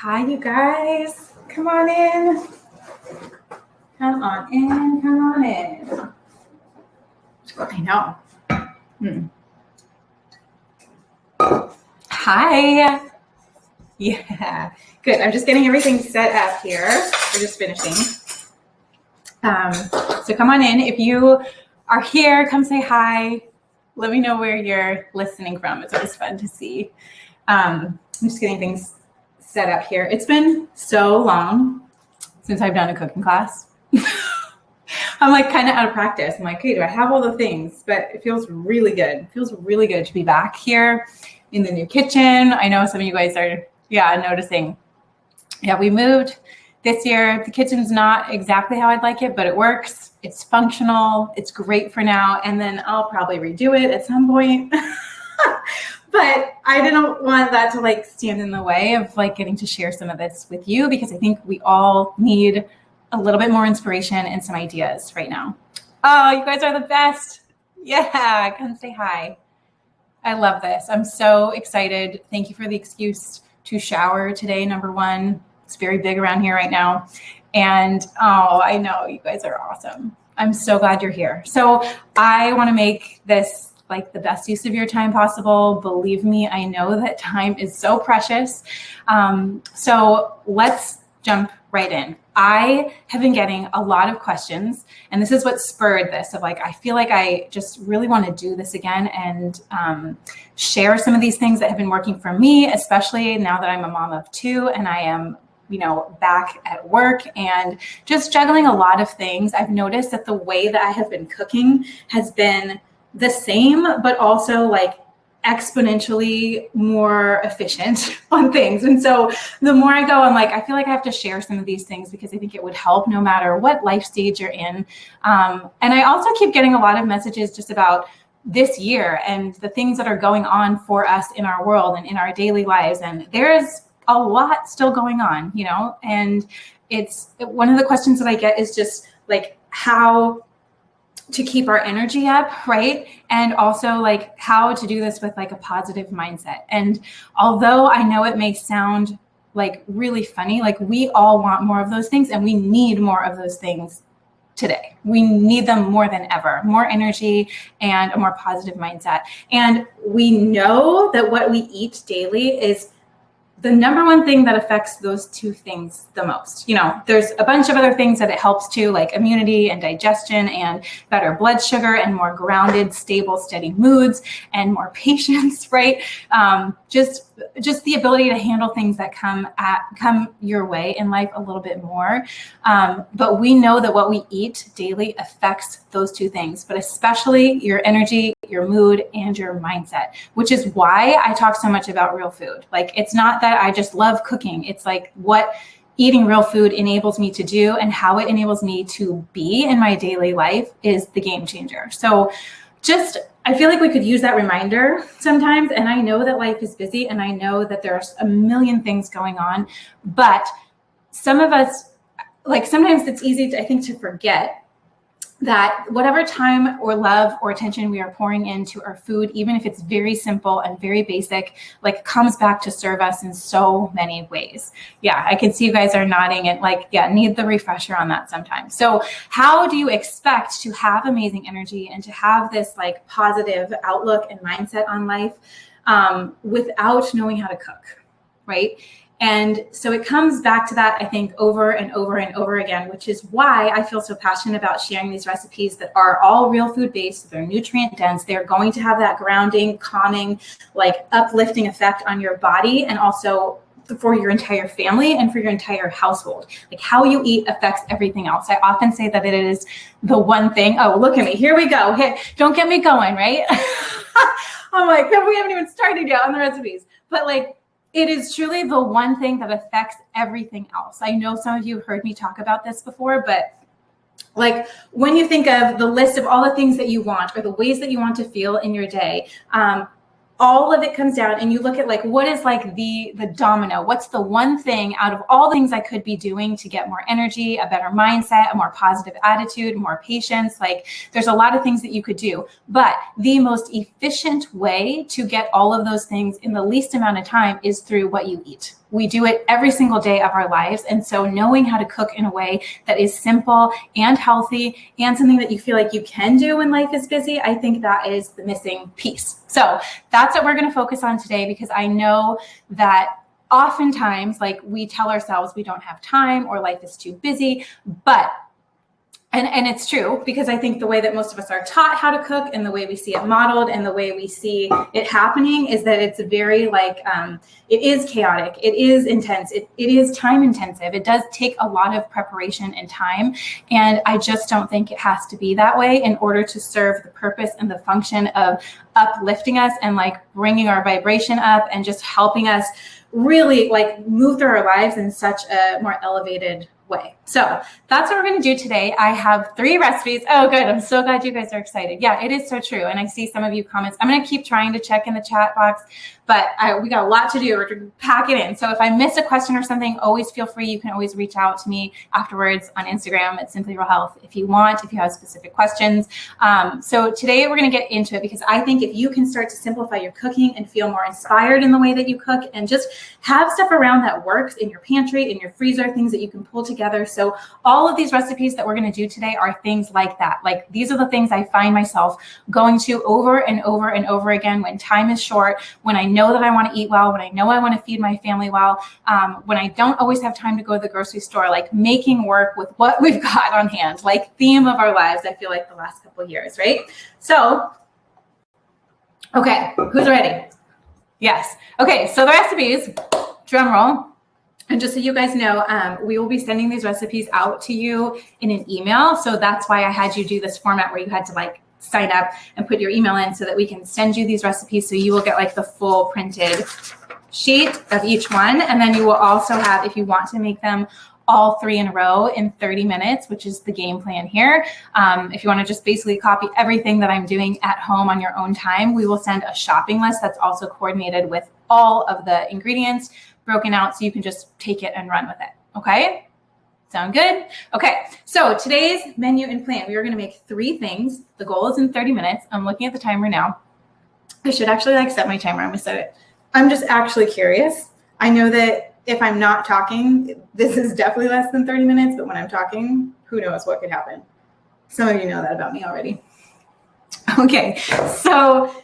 Hi, you guys. Come on in. Come on in. Come on in. I know. Hi. Yeah. Good. I'm just getting everything set up here. We're just finishing. So come on in. If you are here, come say hi. Let me know where you're listening from. It's always fun to see. I'm just getting things set up here. It's been so long since I've done a cooking class. I'm like kind of out of practice. I'm like, okay, do I have all the things? But it feels really good. It feels really good to be back here in the new kitchen. I know some of you guys are, noticing. Yeah, we moved this year. The kitchen's not exactly how I'd like it, but it works. It's functional. It's great for now. And then I'll probably redo it at some point. But I didn't want that to like stand in the way of like getting to share some of this with you, because I think we all need a little bit more inspiration and some ideas right now. Oh, you guys are the best. Yeah, come say hi. I love this. I'm so excited. Thank you for the excuse to shower today, number one. It's very big around here right now. And I know you guys are awesome. I'm so glad you're here. So I want to make this like the best use of your time possible. Believe me, I know that time is so precious. So let's jump right in. I have been getting a lot of questions, and this is what spurred this of like, I feel like I just really want to do this again and share some of these things that have been working for me, especially now that I'm a mom of two and I am back at work and just juggling a lot of things. I've noticed that the way that I have been cooking has been the same, but also like exponentially more efficient on things. And so the more I go, I'm like, I feel like I have to share some of these things because I think it would help no matter what life stage you're in. And I also keep getting a lot of messages just about this year and the things that are going on for us in our world and in our daily lives. And there's a lot still going on, and it's one of the questions that I get is just like how to keep our energy up, right? And also like how to do this with like a positive mindset. And although I know it may sound like really funny, like we all want more of those things and we need more of those things today. We need them more than ever, more energy and a more positive mindset. And we know that what we eat daily is the number one thing that affects those two things the most. There's a bunch of other things that it helps to, like immunity and digestion and better blood sugar and more grounded, stable, steady moods and more patience, right? Just the ability to handle things that come your way in life a little bit more. But we know that what we eat daily affects those two things, but especially your energy, your mood, and your mindset, which is why I talk so much about real food. Like, it's not that I just love cooking. It's like what eating real food enables me to do and how it enables me to be in my daily life is the game changer. So I feel like we could use that reminder sometimes. And I know that life is busy and I know that there's a million things going on, but some of us, like sometimes it's easy I think to forget that whatever time or love or attention we are pouring into our food, even if it's very simple and very basic, like comes back to serve us in so many ways. Yeah, I can see you guys are nodding and like, yeah, need the refresher on that sometimes. So how do you expect to have amazing energy and to have this like positive outlook and mindset on life without knowing how to cook, right? And so it comes back to that, I think, over and over and over again, which is why I feel so passionate about sharing these recipes that are all real food based. They're nutrient dense. They're going to have that grounding, calming, like uplifting effect on your body and also for your entire family and for your entire household. Like how you eat affects everything else. I often say that it is the one thing. Oh, look at me. Here we go. Hey, don't get me going, right? I'm like, we haven't even started yet on the recipes. But like, it is truly the one thing that affects everything else. I know some of you have heard me talk about this before, but like when you think of the list of all the things that you want or the ways that you want to feel in your day, all of it comes down and you look at like, what is like the domino? What's the one thing out of all the things I could be doing to get more energy, a better mindset, a more positive attitude, more patience? Like there's a lot of things that you could do, but the most efficient way to get all of those things in the least amount of time is through what you eat. we do it every single day of our lives. And so knowing how to cook in a way that is simple and healthy and something that you feel like you can do when life is busy, I think that is the missing piece. So that's what we're going to focus on today, because I know that oftentimes, like, we tell ourselves we don't have time or life is too busy, but and it's true, because I think the way that most of us are taught how to cook and the way we see it modeled and the way we see it happening is that it's very it is chaotic. It is intense. It is time intensive. It does take a lot of preparation and time. And I just don't think it has to be that way in order to serve the purpose and the function of uplifting us and like bringing our vibration up and just helping us really like move through our lives in such a more elevated way. So that's what we're going to do today. I have 3 recipes. Oh, good. I'm so glad you guys are excited. Yeah, it is so true. And I see some of you comments. I'm going to keep trying to check in the chat box, but we got a lot to do. We're going to pack it in. So if I miss a question or something, always feel free. You can always reach out to me afterwards on Instagram at Simply Real Health if you want, if you have specific questions. So today we're going to get into it, because I think if you can start to simplify your cooking and feel more inspired in the way that you cook and just have stuff around that works in your pantry, in your freezer, things that you can pull together. So all of these recipes that we're going to do today are things like that. Like, these are the things I find myself going to over and over and over again when time is short, when I know that I want to eat well, when I know I want to feed my family well, when I don't always have time to go to the grocery store, like making work with what we've got on hand, like theme of our lives, I feel like the last couple of years, right? So, okay, who's ready? Yes. Okay, so the recipes, drum roll. And just so you guys know, we will be sending these recipes out to you in an email. So that's why I had you do this format where you had to like sign up and put your email in so that we can send you these recipes. So you will get like the full printed sheet of each one. And then you will also have, if you want to make them all 3 in a row in 30 minutes, which is the game plan here. If you want to just basically copy everything that I'm doing at home on your own time, we will send a shopping list that's also coordinated with all of the ingredients broken out, so you can just take it and run with it. Okay? Sound good? Okay, so today's menu and plan, we are going to make 3 things. The goal is in 30 minutes. I'm looking at the timer now. I should actually like set my timer. I'm going to set it. I'm just actually curious. I know that if I'm not talking, this is definitely less than 30 minutes, but when I'm talking, who knows what could happen. Some of you know that about me already. Okay, so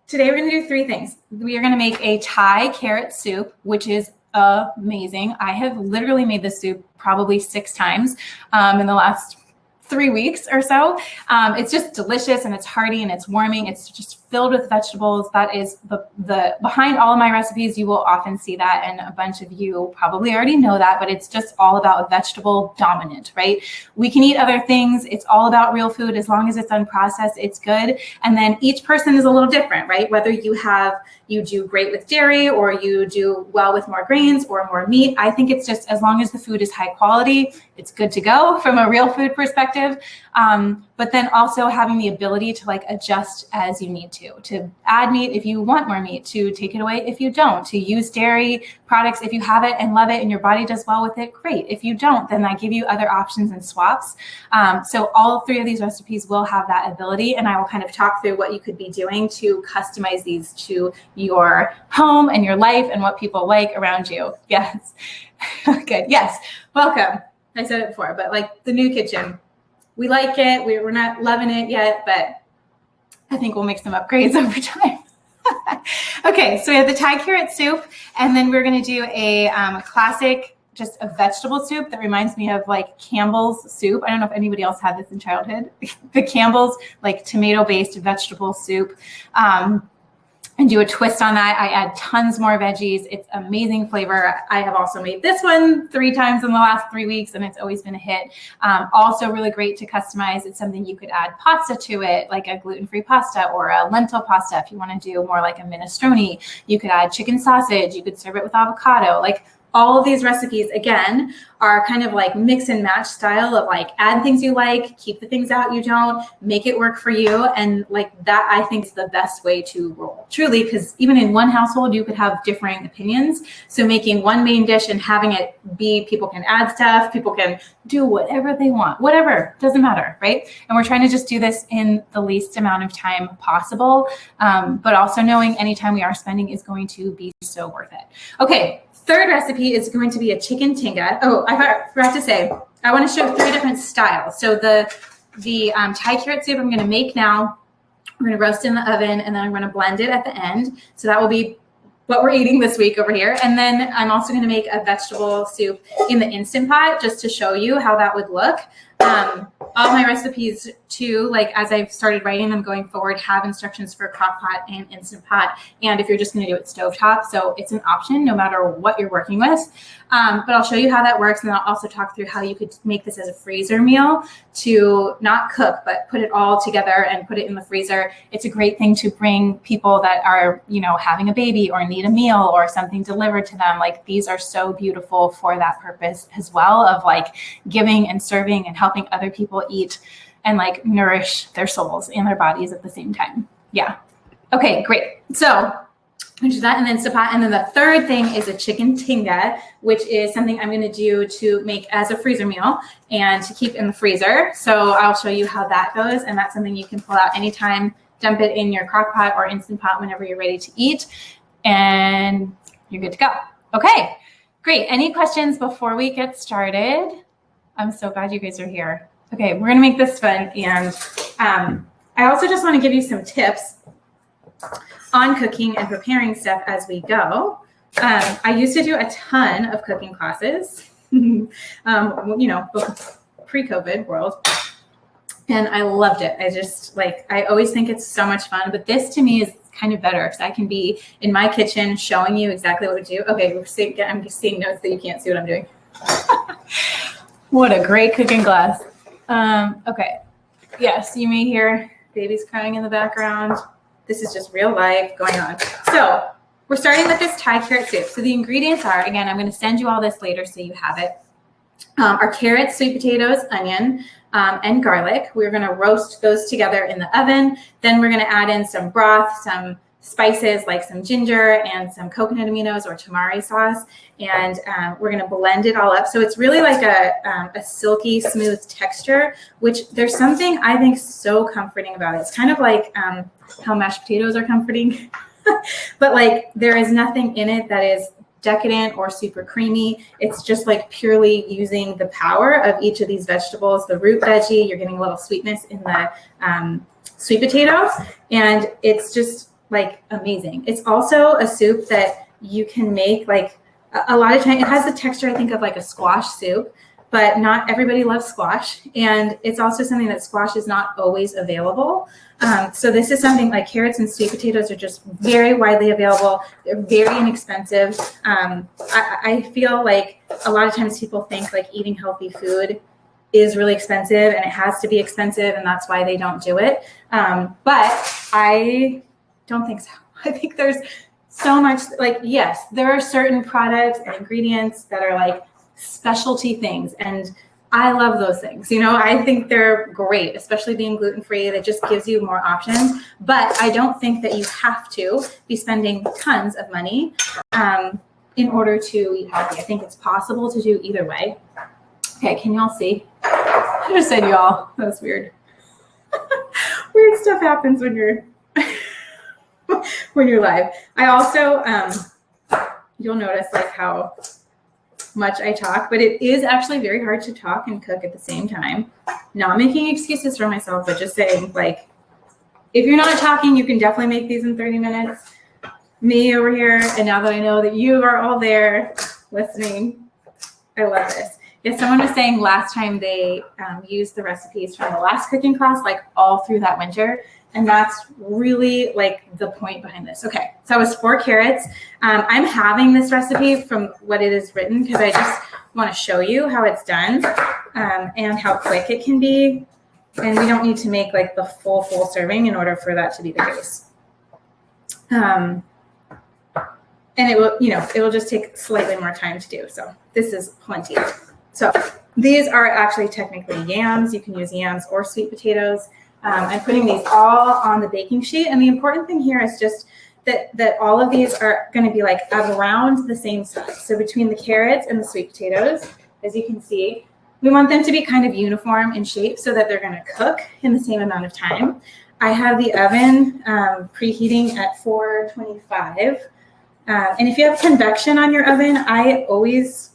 today we're going to do 3 things. We are going to make a Thai carrot soup, which is amazing. I have literally made this soup probably 6 times in the last 3 weeks or so. It's just delicious and it's hearty and it's warming. It's just filled with vegetables. That is the behind all of my recipes. You will often see that, and a bunch of you probably already know that, but it's just all about vegetable dominant, right? We can eat other things. It's all about real food. As long as it's unprocessed, it's good. And then each person is a little different, right? Whether you do great with dairy or you do well with more grains or more meat. I think it's just, as long as the food is high quality, it's good to go from a real food perspective. But then also having the ability to like adjust as you need to add meat if you want more meat, to take it away if you don't, to use dairy products if you have it and love it and your body does well with it, great. If you don't, then I give you other options and swaps. So all 3 of these recipes will have that ability, and I will kind of talk through what you could be doing to customize these to your home and your life and what people like around you. Yes. Good. Yes. Welcome. I said it before, but like the new kitchen, we like it. We're not loving it yet, but I think we'll make some upgrades over time. Okay, so we have the Thai carrot soup, and then we're going to do a classic, just a vegetable soup that reminds me of like Campbell's soup. I don't know if anybody else had this in childhood. The Campbell's like tomato-based vegetable soup. And do a twist on that. I add tons more veggies. It's amazing flavor. I have also made this one 3 times in the last 3 weeks, and it's always been a hit. Also really great to customize. It's something you could add pasta to it, like a gluten-free pasta or a lentil pasta. If you want to do more like a minestrone, you could add chicken sausage. You could serve it with avocado. Like, all of these recipes, again, are kind of like mix and match style of like add things you like, keep the things out you don't, make it work for you. And like that, I think is the best way to roll, truly, because even in one household, you could have differing opinions. So making one main dish and having it be, people can add stuff, people can do whatever they want, whatever, doesn't matter, right? And we're trying to just do this in the least amount of time possible, but also knowing anytime we are spending is going to be so worth it. Okay, third recipe is going to be a chicken tinga. Oh, I forgot to say, I want to show 3 different styles. So the Thai carrot soup I'm going to make now. We're going to roast in the oven, and then I'm going to blend it at the end. So that will be what we're eating this week over here. And then I'm also going to make a vegetable soup in the Instant Pot just to show you how that would look. All my recipes too, like as I've started writing them going forward, have instructions for Crockpot and Instant Pot. And if you're just going to do it stovetop, so it's an option no matter what you're working with. But I'll show you how that works. And I'll also talk through how you could make this as a freezer meal to not cook, but put it all together and put it in the freezer. It's a great thing to bring people that are, you know, having a baby or need a meal or something delivered to them. Like these are so beautiful for that purpose as well, of like giving and serving and helping other people eat and like nourish their souls and their bodies at the same time. Yeah. Okay, great. So which is that, and then Instant Pot. And then the third thing is a chicken tinga, which is something I'm going to do to make as a freezer meal and to keep in the freezer. So I'll show you how that goes. And that's something you can pull out anytime, dump it in your crock pot or Instant Pot whenever you're ready to eat, and you're good to go. Okay, great. Any questions before we get started? I'm so glad you guys are here. Okay, we're going to make this fun. And I also just want to give you some tips on cooking and preparing stuff as we go. I used to do a ton of cooking classes, you know, pre-COVID world, and I loved it. I just I always think it's so much fun, but this to me is kind of better because I can be in my kitchen showing you exactly what to do. Okay, I'm just seeing notes that you can't see what I'm doing. What a great cooking class. Okay, yes, you may hear babies crying in the background. This is just real life going on. So we're starting with this Thai carrot soup. So the ingredients are, again, I'm going to send you all this later so you have it. Our carrots, sweet potatoes, onion, and garlic. We're going to roast those together in the oven. Then we're going to add in some broth, some spices like some ginger and some coconut aminos or tamari sauce. And we're going to blend it all up. So it's really like a silky, smooth texture, which there's something I think so comforting about it. It's kind of like how mashed potatoes are comforting, but like there is nothing in it that is decadent or super creamy. It's just like purely using the power of each of these vegetables, the root veggie, you're getting a little sweetness in the sweet potatoes, and it's just like amazing. It's also a soup that you can make like a lot of times. It has the texture, I think, of like a squash soup, but not everybody loves squash. And it's also something that squash is not always available. So this is something like carrots and sweet potatoes are just very widely available. They're very inexpensive. I feel like a lot of times people think like eating healthy food is really expensive and it has to be expensive, and that's why they don't do it. But I don't think so. I think there's so much, like, yes, there are certain products and ingredients that are like specialty things, and I love those things. You know, I think they're great, especially being gluten-free. That just gives you more options. But I don't think that you have to be spending tons of money in order to eat healthy. I think it's possible to do either way. Okay, can y'all see? I just said y'all. That was weird. Weird stuff happens when you're when you're live. I also, you'll notice like how much I talk, but it is actually very hard to talk and cook at the same time. Not making excuses for myself, but just saying, like, if you're not talking, you can definitely make these in 30 minutes. Me over here, and now that I know that you are all there listening, I love this. Yeah, someone was saying last time they used the recipes from the last cooking class, like all through that winter. And that's really like the point behind this. Okay, so it was 4 carrots. I'm having this recipe from what it is written because I just want to show you how it's done and how quick it can be. And we don't need to make like the full serving in order for that to be the case. And it will, you know, it will just take slightly more time to do. So this is plenty. So these are actually technically yams. You can use yams or sweet potatoes. I'm putting these all on the baking sheet. And the important thing here is just that all of these are going to be like around the same size. So between the carrots and the sweet potatoes, as you can see, we want them to be kind of uniform in shape so that they're going to cook in the same amount of time. I have the oven preheating at 425. And if you have convection on your oven, I always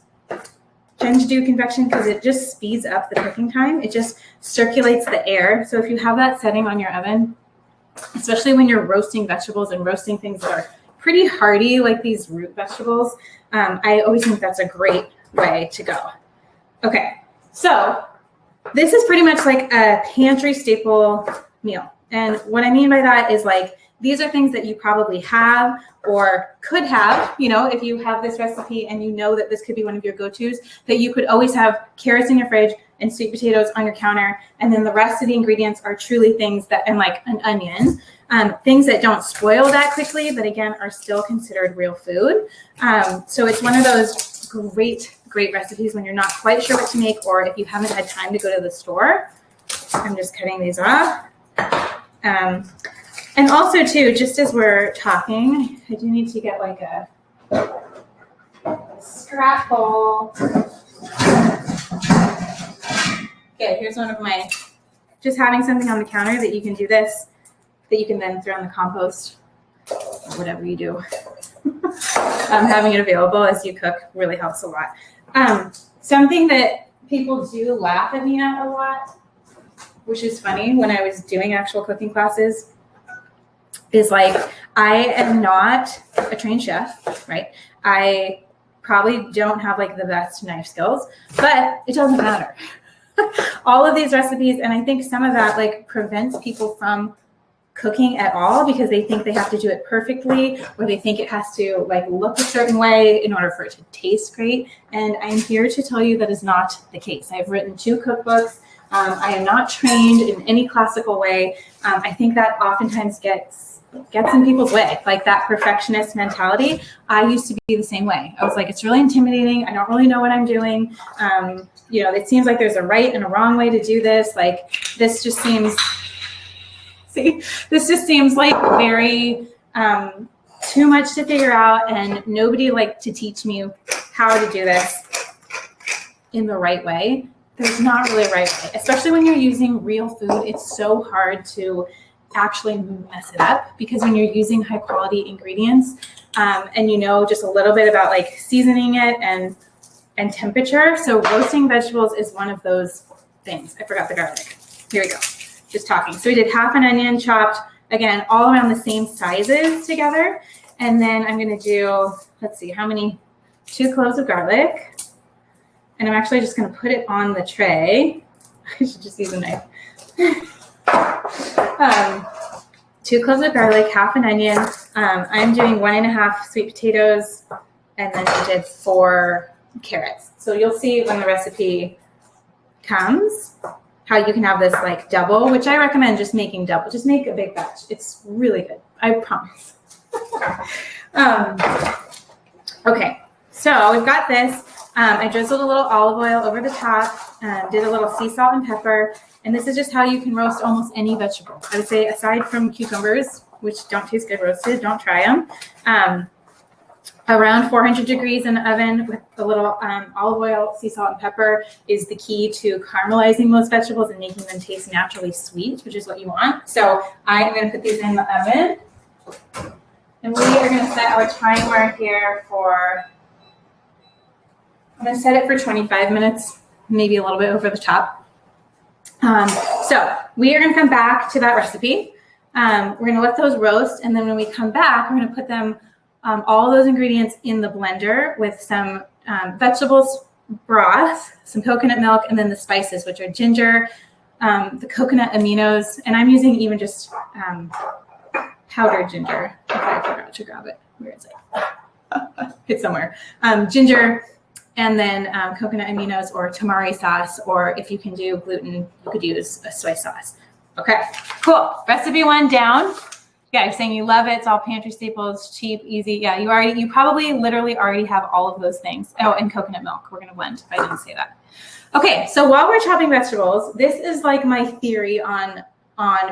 tend to do convection because it just speeds up the cooking time. It just circulates the air. So if you have that setting on your oven, especially when you're roasting vegetables and roasting things that are pretty hearty, like these root vegetables, I always think that's a great way to go. Okay, so this is pretty much like a pantry staple meal. And what I mean by that is like, these are things that you probably have or could have, you know, if you have this recipe and you know that this could be one of your go-tos, that you could always have carrots in your fridge and sweet potatoes on your counter. And then the rest of the ingredients are truly things that, and like an onion, things that don't spoil that quickly, but again, are still considered real food. So it's one of those great recipes when you're not quite sure what to make, or if you haven't had time to go to the store. I'm just cutting these off. And also too, just as we're talking, I do need to get like a scrap bowl. Okay, here's one of my, just having something on the counter that you can do this, that you can then throw in the compost, or whatever you do. Having it available as you cook really helps a lot. Something that people do laugh at me at a lot, which is funny when I was doing actual cooking classes, is like, I am not a trained chef, right? I probably don't have like the best knife skills, but it doesn't matter. All of these recipes, and I think some of that like prevents people from cooking at all because they think they have to do it perfectly, or they think it has to like look a certain way in order for it to taste great. And I'm here to tell you that is not the case. I've written 2 cookbooks. I am not trained in any classical way. I think that oftentimes gets in people's way, like that perfectionist mentality. I used to be the same way. I was like, it's really intimidating. I don't really know what I'm doing. You know, it seems like there's a right and a wrong way to do this. Like, this just seems, this just seems like very too much to figure out, and nobody liked to teach me how to do this in the right way. There's not really a right way, especially when you're using real food. It's so hard to actually mess it up, because when you're using high quality ingredients and you know just a little bit about like seasoning it and temperature. So roasting vegetables is one of those things. I forgot the garlic. Here we go. Just talking. So we did half an onion chopped, again, all around the same sizes together. And then I'm going to do, let's see, how many? 2 cloves of garlic. And I'm actually just going to put it on the tray. I should just use a knife. 2 cloves of garlic, half an onion. I'm doing 1.5 sweet potatoes, and then I did 4 carrots. So you'll see when the recipe comes how you can have this like double, which I recommend just making double. Just make a big batch. It's really good. I promise. Okay, so we've got this. I drizzled a little olive oil over the top, did a little sea salt and pepper, and this is just how you can roast almost any vegetable. I would say aside from cucumbers, which don't taste good roasted, don't try them. Around 400 degrees in the oven with a little olive oil, sea salt, and pepper is the key to caramelizing most vegetables and making them taste naturally sweet, which is what you want. So I am going to put these in the oven, and we are going to set our timer here for, I'm going to set it for 25 minutes, maybe a little bit over the top. So we are going to come back to that recipe. We're going to let those roast, and then when we come back, we're going to put them, all those ingredients in the blender with some vegetables broth, some coconut milk, and then the spices, which are ginger, the coconut aminos, and I'm using even just powdered ginger. If I forgot to grab it. Where is it? It's somewhere. Ginger, and then coconut aminos or tamari sauce, or if you can do gluten, you could use a soy sauce. Okay, cool. Recipe 1 down. Yeah, you're saying you love it. It's all pantry staples, cheap, easy. Yeah, you probably literally already have all of those things. Oh, and coconut milk. We're gonna blend. If I didn't say that. Okay, so while we're chopping vegetables, this is like my theory on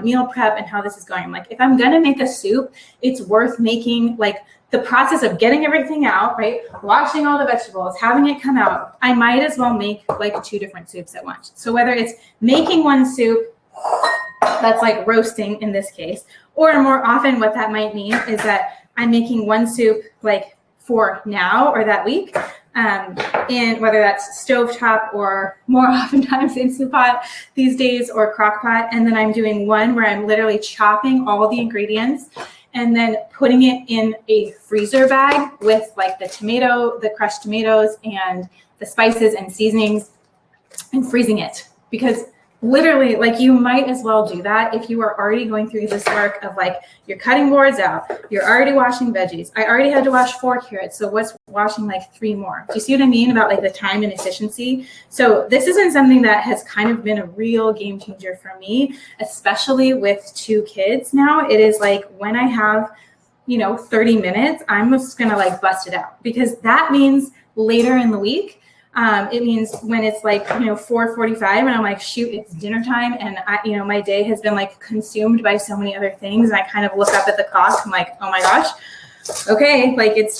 meal prep and how this is going. I'm like, if I'm gonna make a soup, it's worth making like the process of getting everything out, right? Washing all the vegetables, having it come out. I might as well make like 2 different soups at once. So whether it's making one soup that's like roasting in this case, or more often what that might mean is that I'm making one soup like for now or that week. And whether that's stovetop or more oftentimes Instant Pot these days or Crockpot. And then I'm doing one where I'm literally chopping all the ingredients and then putting it in a freezer bag with like the crushed tomatoes and the spices and seasonings and freezing it. Because literally, like, you might as well do that if you are already going through this work of like, you're cutting boards out, you're already washing veggies. I already had to wash 4 carrots, so what's washing like 3 more? Do you see what I mean about like the time and efficiency? So this isn't something that has kind of been a real game changer for me, especially with 2 kids now. It is like when I have, 30 minutes, I'm just gonna like bust it out, because that means later in the week, it means when it's like, 4:45 and I'm like, shoot, it's dinner time. And my day has been like consumed by so many other things. And I kind of look up at the clock. I'm like, oh my gosh, okay. Like it's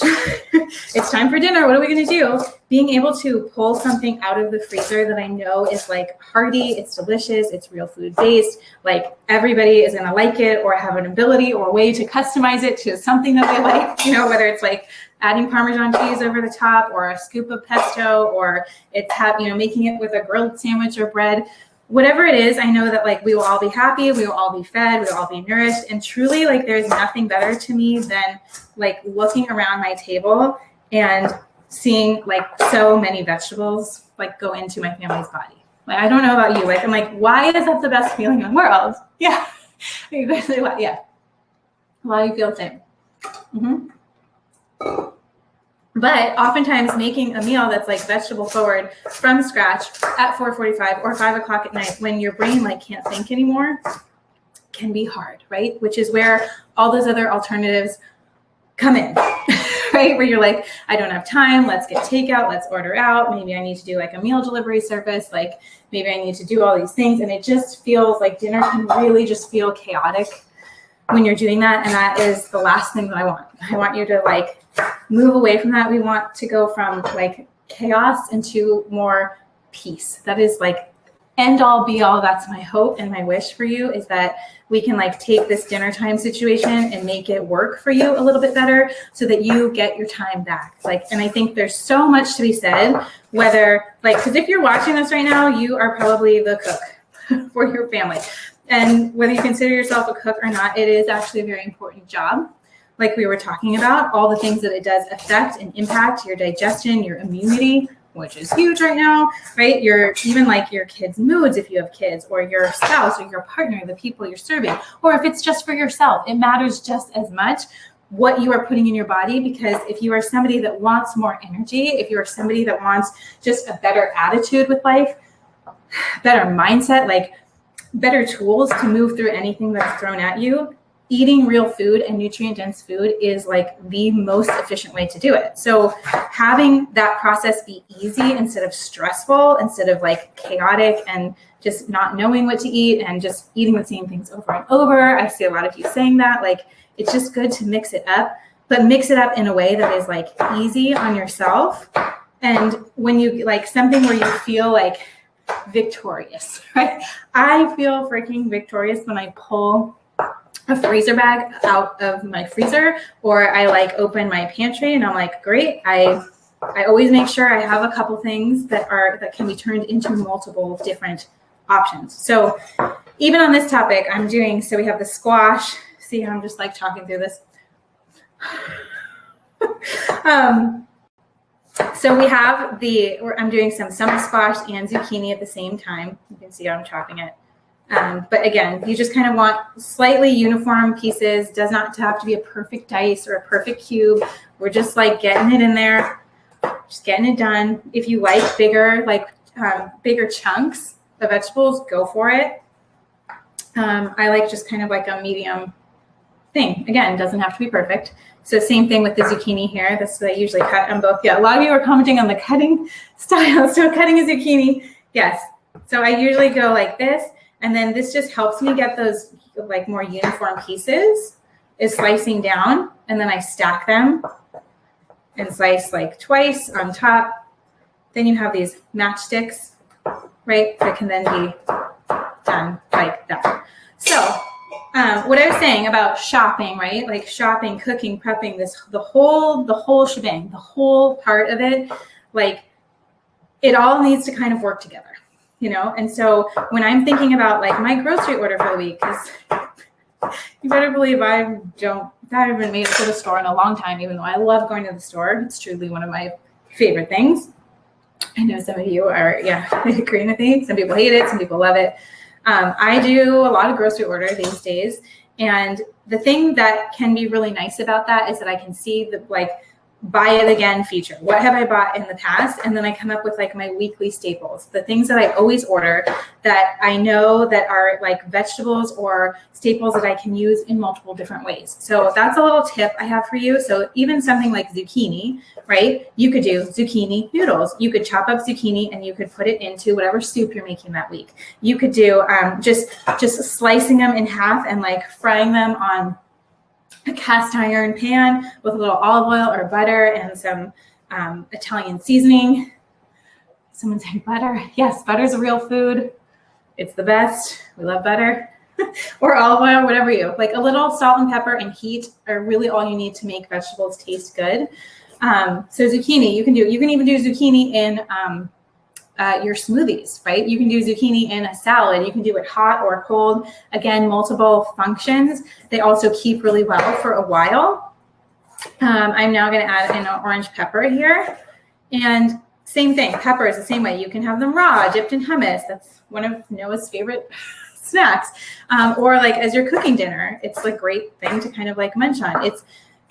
time for dinner. What are we going to do? Being able to pull something out of the freezer that I know is like hearty, it's delicious, it's real food based. Like everybody is going to like it or have an ability or a way to customize it to something that they like, whether it's like adding Parmesan cheese over the top or a scoop of pesto, or it's making it with a grilled sandwich or bread, whatever it is. I know that like we will all be happy, we will all be fed, we will all be nourished. And truly, like, there's nothing better to me than like looking around my table and seeing like so many vegetables like go into my family's body. Like, I don't know about you. Like, I'm like, why is that the best feeling in the world? Yeah. Yeah. Why do you feel the same? Mm-hmm. But oftentimes making a meal that's like vegetable forward from scratch at 4:45 or 5 o'clock at night when your brain like can't think anymore can be hard, right? Which is where all those other alternatives come in, right? Where you're like, I don't have time. Let's get takeout. Let's order out. Maybe I need to do like a meal delivery service. Like maybe I need to do all these things. And it just feels like dinner can really just feel chaotic when you're doing that. And that is the last thing that I want. I want you to like move away from that. We want to go from like chaos into more peace. That is like end all be all. That's my hope and my wish for you, is that we can like take this dinner time situation and make it work for you a little bit better so that you get your time back. Like, and I think there's so much to be said, whether like, because if you're watching this right now, you are probably the cook for your family. And whether you consider yourself a cook or not, it is actually a very important job. Like we were talking about, all the things that it does affect and impact your digestion, your immunity, which is huge right now, right? Even like your kids' moods, if you have kids, or your spouse or your partner, the people you're serving, or if it's just for yourself, it matters just as much what you are putting in your body. Because if you are somebody that wants more energy, if you are somebody that wants just a better attitude with life, better mindset, like better tools to move through anything that's thrown at you, eating real food and nutrient-dense food is like the most efficient way to do it. So having that process be easy instead of stressful, instead of like chaotic and just not knowing what to eat and just eating the same things over and over. I see a lot of you saying that. Like, it's just good to mix it up, but mix it up in a way that is like easy on yourself. And when you like something where you feel like victorious, right? I feel freaking victorious when I pull a freezer bag out of my freezer, or I like open my pantry and I'm like, great. I always make sure I have a couple things that can be turned into multiple different options. So even on this topic, so we have the squash. See how I'm just like talking through this. So we have I'm doing some summer squash and zucchini at the same time. You can see how I'm chopping it. But again, you just kind of want slightly uniform pieces. Does not have to be a perfect dice or a perfect cube. We're just like getting it in there, just getting it done. If you like bigger chunks of vegetables, go for it. I like just kind of like a medium thing. Again, doesn't have to be perfect. So same thing with the zucchini here. This is I usually cut on both. Yeah, a lot of you are commenting on the cutting style. So cutting a zucchini, yes. So I usually go like this, and then this just helps me get those like more uniform pieces, is slicing down, and then I stack them and slice like twice on top. Then you have these matchsticks, right? That can then be done like that. So what I was saying about shopping, right? Like shopping, cooking, prepping, the whole shebang, the whole part of it, like it all needs to kind of work together, you know? And so when I'm thinking about like my grocery order for the week, because you better believe I haven't made it to the store in a long time, even though I love going to the store. It's truly one of my favorite things. I know some of you are, agreeing with me. Some people hate it. Some people love it. I do a lot of grocery order these days. And the thing that can be really nice about that is that I can see the buy it again feature. What have I bought in the past? And then I come up with like my weekly staples, the things that I always order that I know that are like vegetables or staples that I can use in multiple different ways. So that's a little tip I have for you. So even something like zucchini, right? You could do zucchini noodles. You could chop up zucchini and you could put it into whatever soup you're making that week. You could do just slicing them in half and like frying them on a cast iron pan with a little olive oil or butter and some Italian seasoning. Someone saying butter. Yes, butter is a real food. It's the best. We love butter. Or olive oil, whatever you like. A little salt and pepper and heat are really all you need to make vegetables taste good. So zucchini, you can even do zucchini in your smoothies, right? You can do zucchini in a salad. You can do it hot or cold. Again, multiple functions. They also keep really well for a while. I'm now going to add in an orange pepper here. And same thing, peppers the same way. You can have them raw, dipped in hummus. That's one of Noah's favorite snacks. Or like as you're cooking dinner, it's a great thing to kind of like munch on.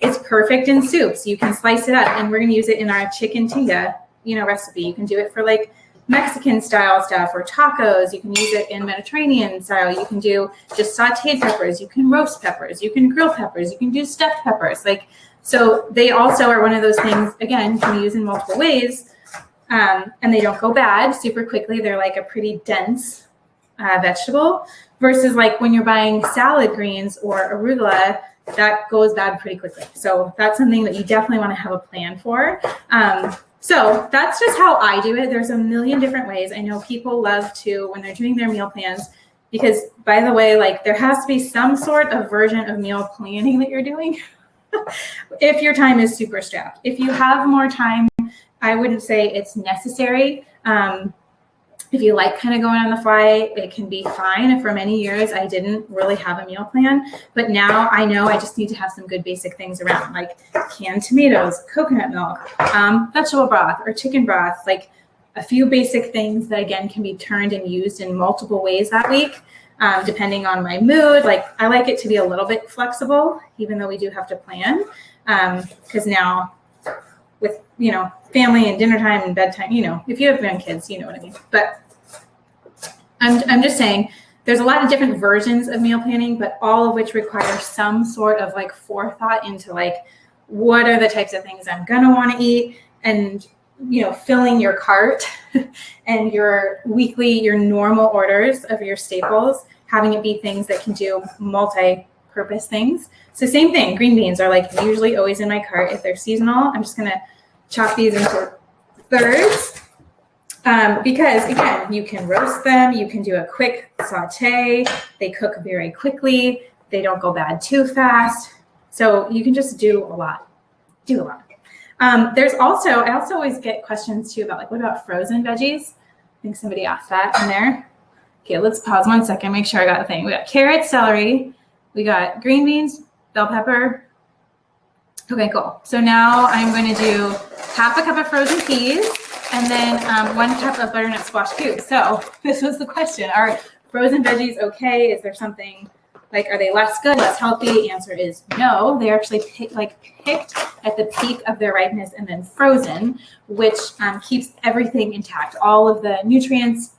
It's perfect in soups. You can slice it up, and we're going to use it in our chicken tinga, recipe. You can do it for like Mexican style stuff or tacos. You can use it in Mediterranean style. You can do just sauteed peppers. You can roast peppers. You can grill peppers. You can do stuffed peppers. So they also are one of those things, again, you can use in multiple ways, and they don't go bad super quickly. They're like a pretty dense vegetable versus like when you're buying salad greens or arugula, that goes bad pretty quickly. So that's something that you definitely want to have a plan for. So that's just how I do it. There's a million different ways. I know people love to, when they're doing their meal plans, because by the way, like there has to be some sort of version of meal planning that you're doing if your time is super strapped. If you have more time, I wouldn't say it's necessary. If you like kind of going on the fly, it can be fine. For many years, I didn't really have a meal plan, but now I know I just need to have some good basic things around, like canned tomatoes, coconut milk, vegetable broth or chicken broth, like a few basic things that again can be turned and used in multiple ways that week, depending on my mood. Like I like it to be a little bit flexible, even though we do have to plan, because now with, family and dinner time and bedtime, if you have young kids, you know what I mean. But I'm just saying there's a lot of different versions of meal planning, but all of which require some sort of like forethought into like, what are the types of things I'm going to want to eat, and, filling your cart and your normal orders of your staples, having it be things that can do multi-purpose things. So same thing, green beans are like usually always in my cart. If they're seasonal, I'm just going to chop these into thirds. Because again, you can roast them, you can do a quick saute, they cook very quickly, they don't go bad too fast. So you can just do a lot. I also always get questions too about like, what about frozen veggies? I think somebody asked that in there. Okay, let's pause 1 second, make sure I got the thing. We got carrots, celery, we got green beans, bell pepper. Okay, cool. So now I'm going to do half a cup of frozen peas and then 1 cup of butternut squash cubes. So this was the question. Are frozen veggies okay? Is there something like, are they less good, less healthy? The answer is no. They're actually picked at the peak of their ripeness and then frozen, which keeps everything intact. All of the nutrients,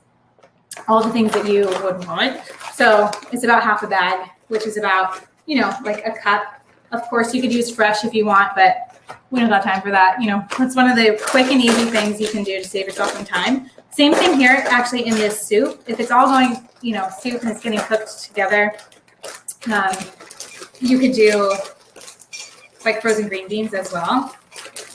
all the things that you would want. So it's about half a bag, which is about you know, like a cup. Of course, you could use fresh if you want, but we don't got time for that. You know, that's one of the quick and easy things you can do to save yourself some time. Same thing here, actually, in this soup. If it's all going, you know, soup and it's getting cooked together, you could do like frozen green beans as well.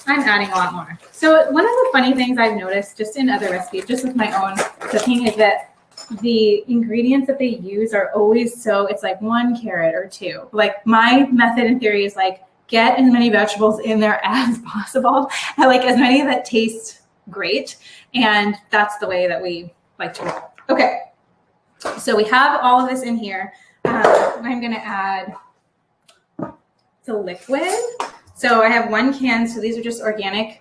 I'm adding a lot more. So one of the funny things I've noticed just in other recipes, just with my own cooking, is that the ingredients that they use are always it's like 1 carrot or 2. Like my method in theory is like get as many vegetables in there as possible. I like as many that taste great. And that's the way that we like to roll. Okay. So we have all of this in here. I'm going to add the liquid. So I have 1 can. So these are just organic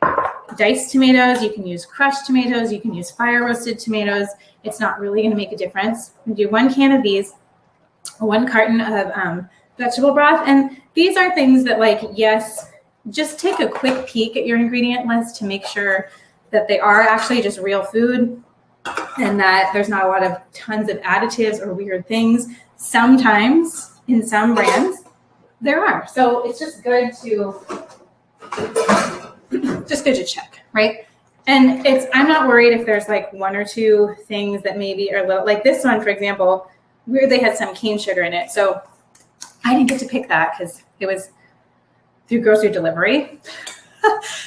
diced tomatoes. You can use crushed tomatoes. You can use fire roasted tomatoes. It's not really going to make a difference. We do 1 can of these, 1 carton of vegetable broth. And these are things that, like, yes, just take a quick peek at your ingredient list to make sure that they are actually just real food and that there's not a lot of tons of additives or weird things. Sometimes in some brands there are. So it's just good to check, right? And I'm not worried if there's like 1 or 2 things that maybe are little, like this one, for example, they had some cane sugar in it. So I didn't get to pick that because it was through grocery delivery.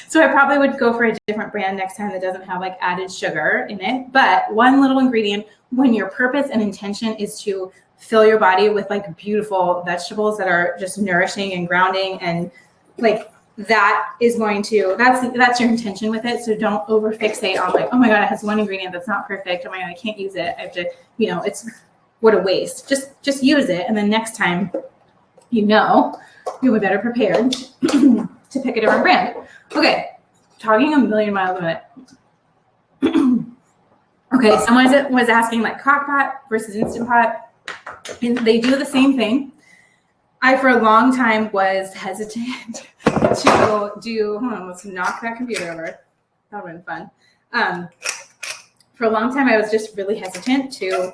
So I probably would go for a different brand next time that doesn't have like added sugar in it. But one little ingredient, when your purpose and intention is to fill your body with like beautiful vegetables that are just nourishing and grounding, and like that is going to, that's your intention with it. So don't over fixate on like, oh my God, it has 1 ingredient that's not perfect. Oh my God, I can't use it. I have to, you know, it's what a waste. Just use it. And then next time, you know, you'll be better prepared to pick a different brand. Okay. Talking a million miles a minute. Okay. Someone was asking like Crockpot versus Instant Pot, and they do the same thing. I, for a long time, was hesitant to do, hold on, let's knock that computer over. That would have been fun. For a long time, I was just really hesitant to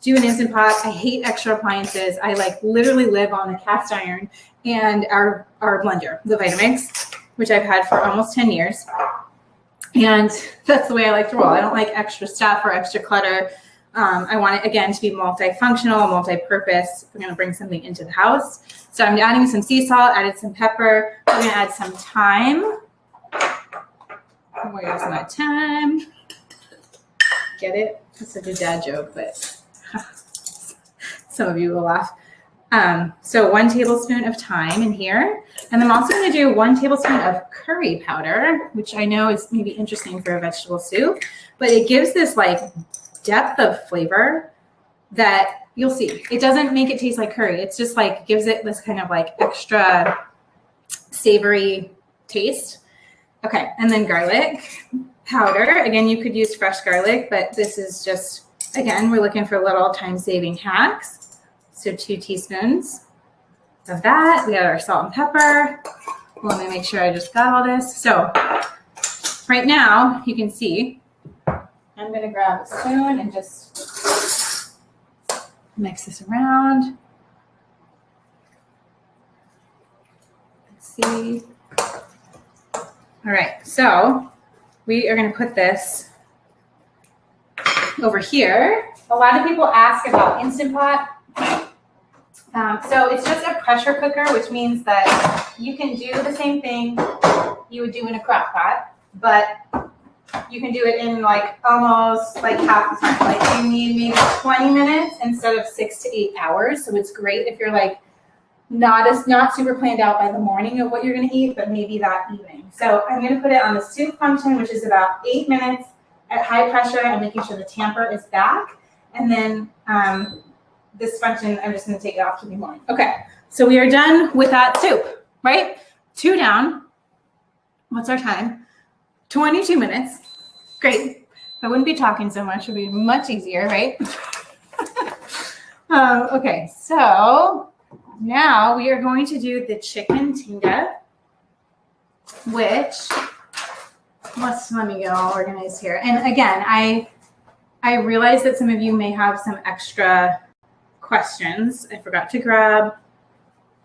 do an Instant Pot. I hate extra appliances. I like literally live on a cast iron and our blender, the Vitamix, which I've had for almost 10 years. And that's the way I like to roll. I don't like extra stuff or extra clutter. I want it, again, to be multifunctional, multi-purpose. We're going to bring something into the house. So I'm adding some sea salt, added some pepper. We're going to add some thyme. Oh my gosh, some of thyme. Get it? That's such a dad joke, but some of you will laugh. So 1 tablespoon of thyme in here. And then I'm also going to do 1 tablespoon of curry powder, which I know is maybe interesting for a vegetable soup, but it gives this like depth of flavor that you'll see. It doesn't make it taste like curry. It's just like gives it this kind of like extra savory taste. Okay, and then garlic powder. Again, you could use fresh garlic, but this is just, again, we're looking for little time-saving hacks. So 2 teaspoons of that. We got our salt and pepper. Let me make sure I just got all this. So right now, you can see, I'm going to grab a spoon and just mix this around. Let's see. All right, so we are going to put this over here. A lot of people ask about Instant Pot. So it's just a pressure cooker, which means that you can do the same thing you would do in a crock pot, but you can do it in like almost like half the time. Like you need maybe 20 minutes instead of 6 to 8 hours. So it's great if you're like not super planned out by the morning of what you're going to eat, but maybe that evening. So I'm going to put it on the soup function, which is about 8 minutes at high pressure. I'm making sure the tamper is back. And then this function, I'm just going to take it off to the morning. Okay, so we are done with that soup, right? 2 down. What's our time? 22 minutes. Great. If I wouldn't be talking so much, it would be much easier, right? Okay, so now we are going to do the chicken tinga, which, let me get all organized here. And again, I realize that some of you may have some extra questions. I forgot to grab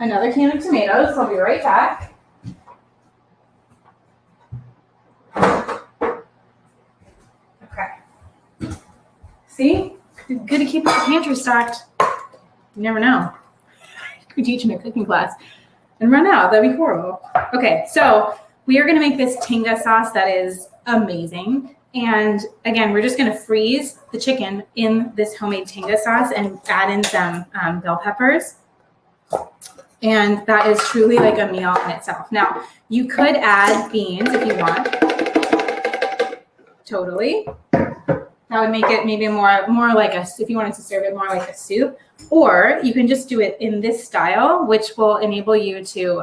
another can of tomatoes. I'll be right back. Okay. See? It's good to keep the pantry stocked. You never know. You could teach in a cooking class and run out. That'd be horrible. Okay, so we are going to make this Tinga sauce that is amazing. And again, we're just going to freeze the chicken in this homemade Tinga sauce and add in some bell peppers. And that is truly like a meal in itself. Now, you could add beans if you want. Totally. That would make it maybe more like if you wanted to serve it more like a soup. Or you can just do it in this style, which will enable you to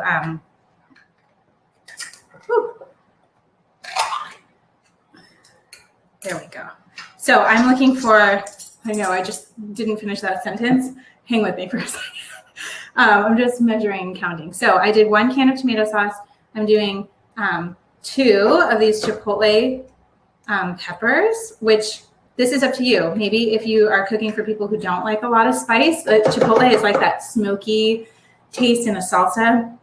there we go. So I'm looking for, I know I just didn't finish that sentence. Hang with me for a second. I'm just measuring and counting. So I did 1 can of tomato sauce. I'm doing 2 of these chipotle peppers, which this is up to you. Maybe if you are cooking for people who don't like a lot of spice, chipotle is like that smoky taste in a salsa.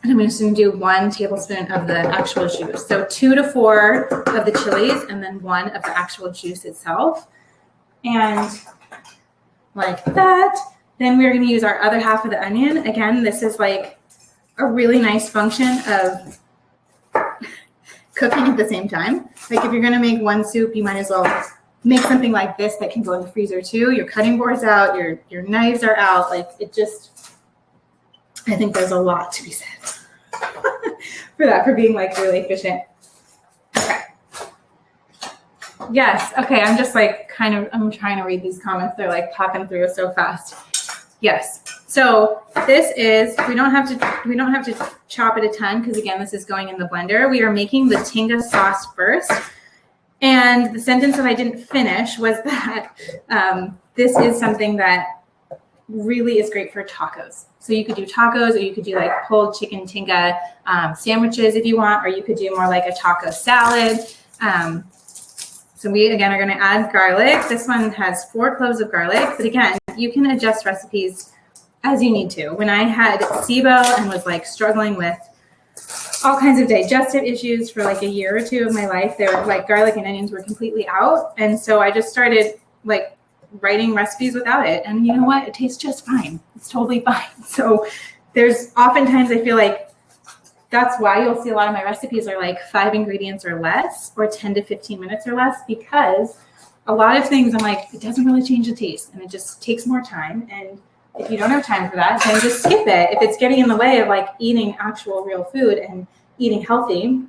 And I'm just going to do 1 tablespoon of the actual juice. So 2 to 4 of the chilies and then 1 of the actual juice itself. And like that. Then we're going to use our other half of the onion. Again, this is like a really nice function of cooking at the same time. Like if you're going to make 1 soup, you might as well make something like this that can go in the freezer too. Your cutting board's out, your knives are out. Like it just, I think there's a lot to be said for that, for being like really efficient. Okay. Yes. Okay. I'm just like I'm trying to read these comments. They're like popping through so fast. Yes. So this is, we don't have to chop it a ton because again, this is going in the blender. We are making the Tinga sauce first. And the sentence that I didn't finish was that this is something that really is great for tacos. So you could do tacos, or you could do like pulled chicken tinga sandwiches if you want, or you could do more like a taco salad. So we, again, are going to add garlic. This one has 4 cloves of garlic, but again, you can adjust recipes as you need to. When I had SIBO and was like struggling with all kinds of digestive issues for like a year or 2 of my life, they were like garlic and onions were completely out. And so I just started like writing recipes without it. And you know what? It tastes just fine. It's totally fine. So there's oftentimes I feel like that's why you'll see a lot of my recipes are like 5 ingredients or less, or 10 to 15 minutes or less, because a lot of things I'm like, it doesn't really change the taste and it just takes more time. And if you don't have time for that, then just skip it. If it's getting in the way of like eating actual real food and eating healthy,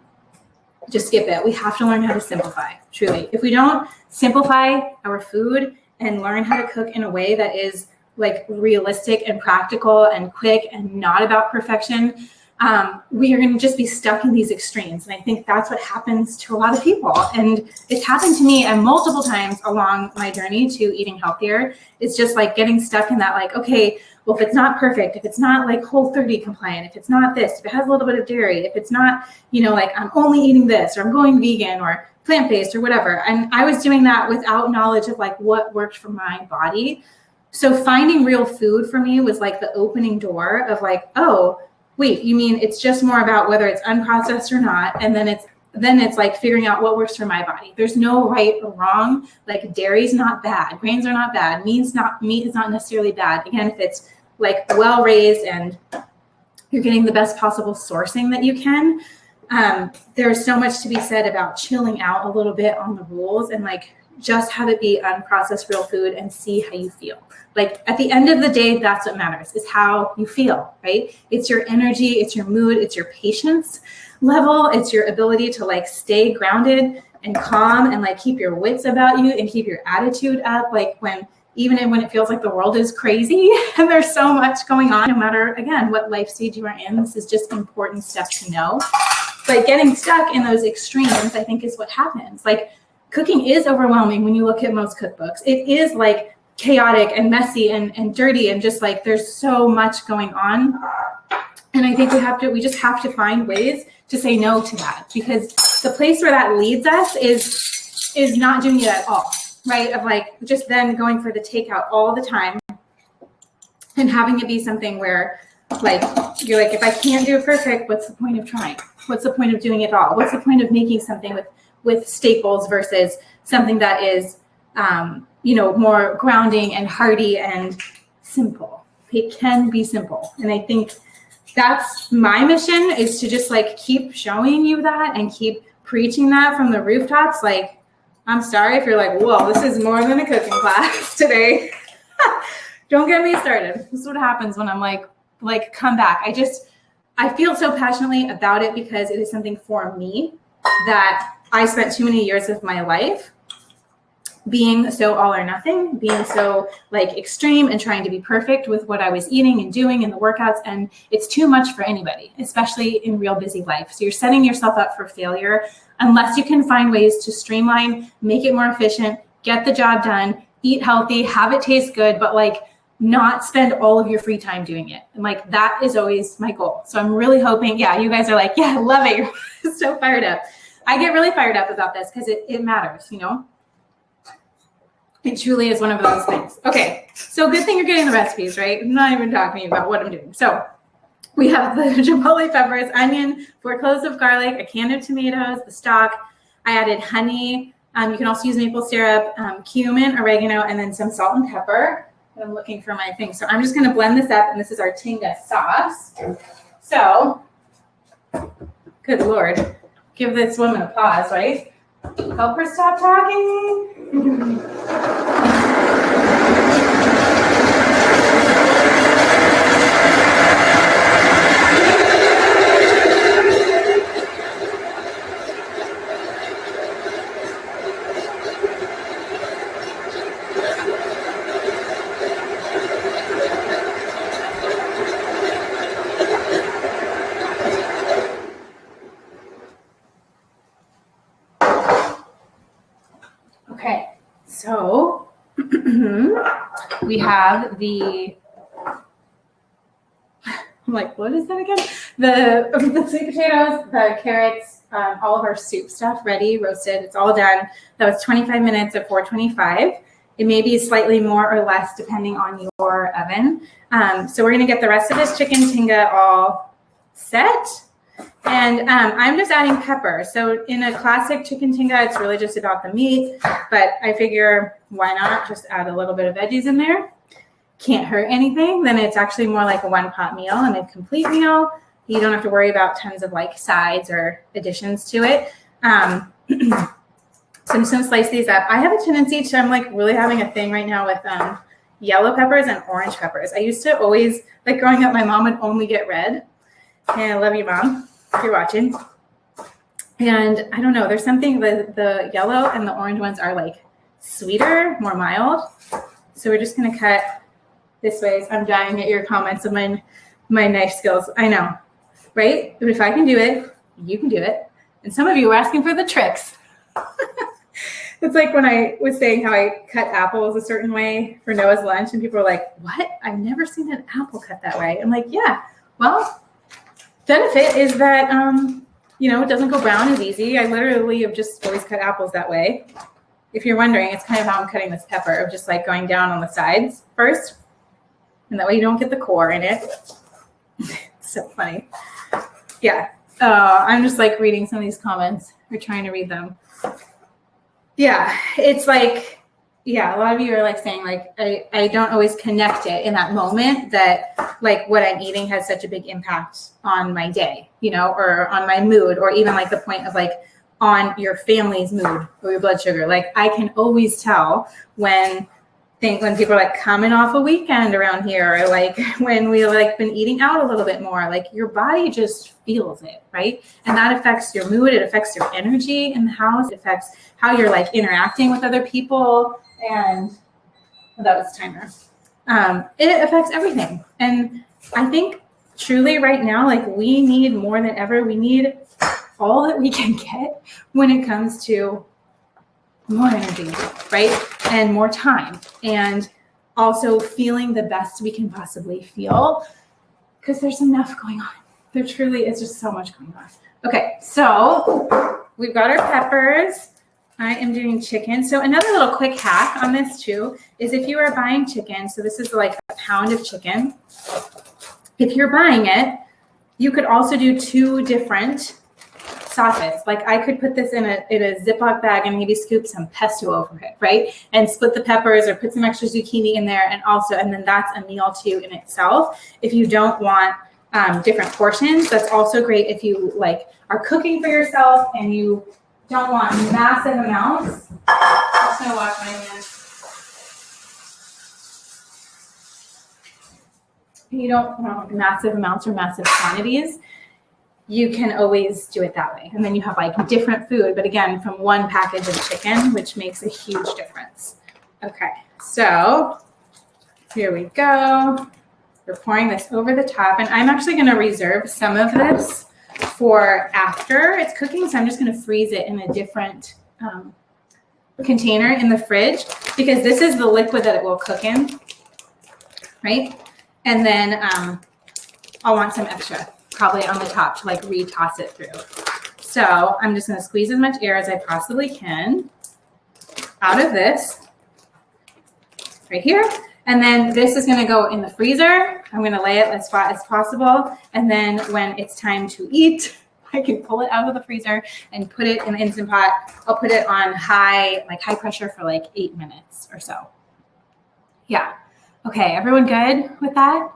just skip it. We have to learn how to simplify, truly. If we don't simplify our food and learn how to cook in a way that is like realistic and practical and quick and not about perfection, we are going to just be stuck in these extremes. And I think that's what happens to a lot of people. And it's happened to me and multiple times along my journey to eating healthier. It's just like getting stuck in that, like, okay, well, if it's not perfect, if it's not like Whole30 compliant, if it's not this, if it has a little bit of dairy, if it's not, you know, like I'm only eating this, or I'm going vegan or plant-based or whatever. And I was doing that without knowledge of like what worked for my body. So finding real food for me was like the opening door of like, oh, wait, you mean it's just more about whether it's unprocessed or not, and then it's like figuring out what works for my body. There's no right or wrong. Like dairy's not bad, grains are not bad, meat is not necessarily bad. Again, if it's like well raised and you're getting the best possible sourcing that you can, there's so much to be said about chilling out a little bit on the rules and like just have it be unprocessed real food and see how you feel. Like at the end of the day, that's what matters, is how you feel, right? It's your energy, it's your mood, it's your patience level, it's your ability to like stay grounded and calm and like keep your wits about you and keep your attitude up. Like even when it feels like the world is crazy and there's so much going on, no matter, again, what life stage you are in, this is just important stuff to know. But getting stuck in those extremes, I think, is what happens. Like cooking is overwhelming when you look at most cookbooks. It is like chaotic and messy and dirty and just like there's so much going on. And I think we just have to find ways to say no to that, because the place where that leads us is not doing it at all, right? Of like just then going for the takeout all the time and having it be something where Like, you're like, if I can't do it perfect, what's the point of trying? What's the point of doing it all? What's the point of making something with staples versus something that is, more grounding and hearty and simple? It can be simple. And I think that's my mission, is to just like keep showing you that and keep preaching that from the rooftops. Like, I'm sorry if you're like, whoa, this is more than a cooking class today. Don't get me started. This is what happens when I'm like, come back. I feel so passionately about it because it is something for me that I spent too many years of my life being so all or nothing, being so like extreme and trying to be perfect with what I was eating and doing in the workouts. And it's too much for anybody, especially in real busy life. So you're setting yourself up for failure unless you can find ways to streamline, make it more efficient, get the job done, eat healthy, have it taste good, but like not spend all of your free time doing it. And like, that is always my goal. So I'm really hoping, yeah, you guys are like, yeah, I love it. You're so fired up. I get really fired up about this because it matters, It truly is one of those things. Okay, so good thing you're getting the recipes, right? I'm not even talking about what I'm doing. So we have the chipotle peppers, onion, 4 cloves of garlic, a can of tomatoes, the stock. I added honey. You can also use maple syrup, cumin, oregano, and then some salt and pepper. And I'm looking for my thing. So I'm just going to blend this up, and this is our Tinga sauce. So, good Lord, give this woman a pause, right? Help her stop talking. Okay, so we have I'm like, what is that again? The sweet potatoes, the carrots, all of our soup stuff ready, roasted. It's all done. That was 25 minutes at 425. It may be slightly more or less depending on your oven. So we're going to get the rest of this chicken tinga all set. And I'm just adding pepper. So in a classic chicken tinga, it's really just about the meat. But I figure, why not just add a little bit of veggies in there? Can't hurt anything. Then it's actually more like a one-pot meal and a complete meal. You don't have to worry about tons of like sides or additions to it. So I'm just going to slice these up. I have a tendency to, I'm like really having a thing right now with yellow peppers and orange peppers. I used to always, like growing up, my mom would only get red. And I love you, Mom, if you're watching. And I don't know, there's something, the yellow and the orange ones are like sweeter, more mild. So we're just going to cut this way. I'm dying at your comments of my knife skills. I know, right? But if I can do it, you can do it. And some of you were asking for the tricks. It's like when I was saying how I cut apples a certain way for Noah's lunch, and people were like, what? I've never seen an apple cut that way. I'm like, yeah, well, benefit is that, it doesn't go brown as easy. I literally have just always cut apples that way. If you're wondering, it's kind of how I'm cutting this pepper, of just like going down on the sides first. And that way you don't get the core in it. It's so funny. Yeah. I'm just like reading some of these comments. We're trying to read them. Yeah. It's like, yeah, a lot of you are like saying like, I don't always connect it in that moment that like what I'm eating has such a big impact on my day, or on my mood, or even like the point of like on your family's mood or your blood sugar. Like I can always tell when people are like coming off a weekend around here, or like when we like been eating out a little bit more, like your body just feels it, right? And that affects your mood. It affects your energy in the house. It affects how you're like interacting with other people. And that was the timer. It affects everything. And I think truly right now, like we need more than ever, we need all that we can get when it comes to more energy, right? And more time. And also feeling the best we can possibly feel, because there's enough going on. There truly is just so much going on. Okay, so we've got our peppers. I am doing chicken. So another little quick hack on this too is if you are buying chicken, so this is like a pound of chicken. if you're buying it, you could also do 2 different sauces. Like I could put this in a Ziploc bag and maybe scoop some pesto over it, right? And split the peppers or put some extra zucchini in there, and then that's a meal too in itself. If you don't want different portions, that's also great if you like are cooking for yourself and you don't want massive amounts. I'm just gonna wash my hands. You don't want massive amounts or massive quantities. You can always do it that way. And then you have like different food, but again, from one package of chicken, which makes a huge difference. Okay, so here we go. We're pouring this over the top, and I'm actually gonna reserve some of this for after it's cooking. So I'm just gonna freeze it in a different container in the fridge, because this is the liquid that it will cook in, right? And then I'll want some extra, probably on the top, to like re-toss it through. So I'm just gonna squeeze as much air as I possibly can out of this right here. And then this is gonna go in the freezer. I'm gonna lay it as flat as possible. And then when it's time to eat, I can pull it out of the freezer and put it in the Instant Pot. I'll put it on high pressure for like 8 minutes or so. Yeah. Okay, everyone good with that?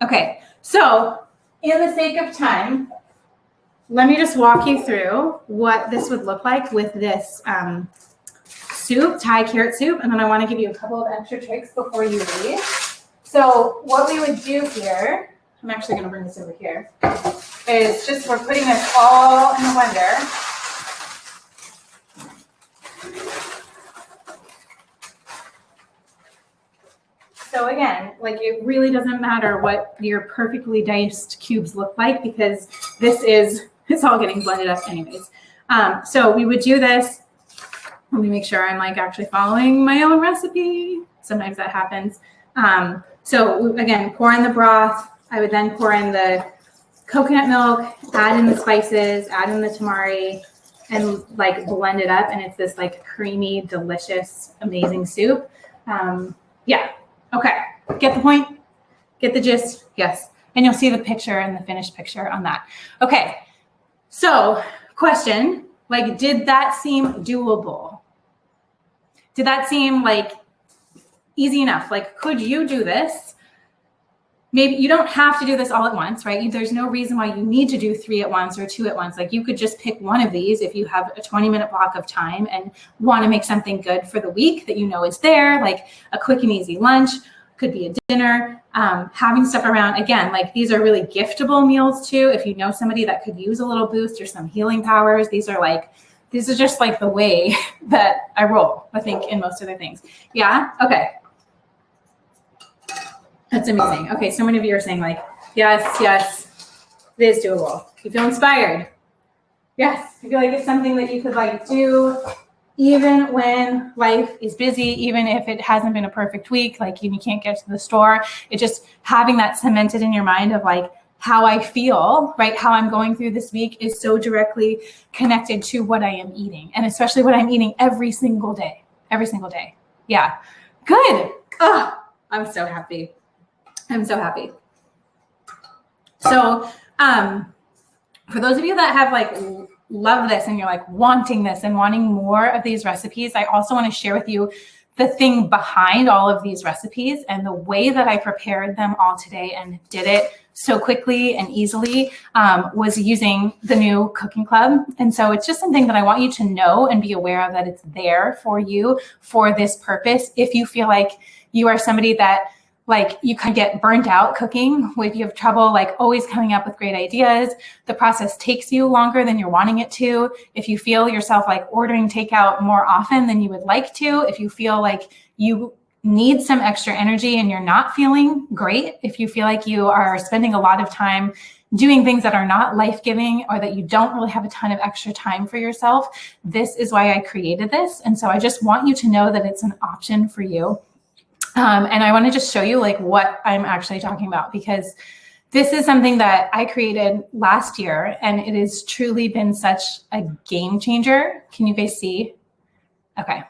Okay, so in the sake of time, let me just walk you through what this would look like with this soup, Thai carrot soup, and then I want to give you a couple of extra tricks before you leave. So what we would do here, I'm actually going to bring this over here, is just we're putting this all in the blender. So again, like it really doesn't matter what your perfectly diced cubes look like, because it's all getting blended up anyways. So we would do this. Let me make sure I'm like actually following my own recipe. Sometimes that happens. So again, pour in the broth. I would then pour in the coconut milk, add in the spices, add in the tamari, and like blend it up. And it's this like creamy, delicious, amazing soup. Yeah. Okay, get the point? Get the gist? Yes. And you'll see the picture and the finished picture on that. Okay, so question, like, did that seem doable? Did that seem like easy enough? Like, could you do this? Maybe you don't have to do this all at once, right? There's no reason why you need to do 3 at once or 2 at once. Like you could just pick one of these if you have a 20-minute block of time and want to make something good for the week that you know is there, like a quick and easy lunch, could be a dinner, having stuff around. Again, like these are really giftable meals too. If you know somebody that could use a little boost or some healing powers, these are just like the way that I roll, I think, in most other things. Yeah, okay. That's amazing. Okay, so many of you are saying like, yes, it is doable. You feel inspired. Yes, I feel like it's something that you could like do even when life is busy, even if it hasn't been a perfect week, like you can't get to the store. It's just having that cemented in your mind of like how I feel, right? How I'm going through this week is so directly connected to what I am eating, and especially what I'm eating every single day. Yeah, good. Oh, I'm so happy. I'm so happy. So for those of you that have like love this and you're like wanting this and wanting more of these recipes, I also want to share with you the thing behind all of these recipes and the way that I prepared them all today and did it so quickly and easily was using the new cooking club. And so it's just something that I want you to know and be aware of, that it's there for you for this purpose. If you feel like you are somebody that like you can get burnt out cooking, if you have trouble like always coming up with great ideas, the process takes you longer than you're wanting it to. If you feel yourself like ordering takeout more often than you would like to, if you feel like you need some extra energy and you're not feeling great, if you feel like you are spending a lot of time doing things that are not life-giving or that you don't really have a ton of extra time for yourself, this is why I created this. And so I just want you to know that it's an option for you. And I want to just show you like what I'm actually talking about, because this is something that I created last year and it has truly been such a game changer. Can you guys see? Okay.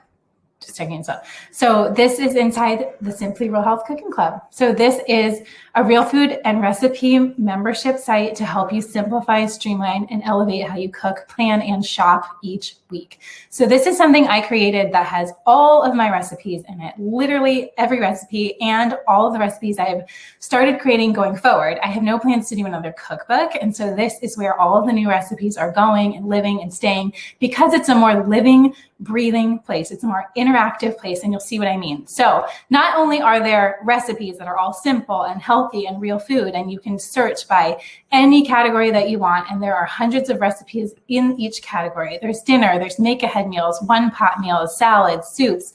Just checking this out. So this is inside the Simply Real Health Cooking Club. So this is a real food and recipe membership site to help you simplify, streamline, and elevate how you cook, plan, and shop each week. So this is something I created that has all of my recipes in it, literally every recipe and all of the recipes I've started creating going forward. I have no plans to do another cookbook. And so this is where all of the new recipes are going and living and staying, because it's a more living, breathing place. It's a more interactive place, and you'll see what I mean. So not only are there recipes that are all simple and healthy and real food, and you can search by any category that you want, and there are hundreds of recipes in each category. There's dinner, there's make-ahead meals, one-pot meals, salads, soups,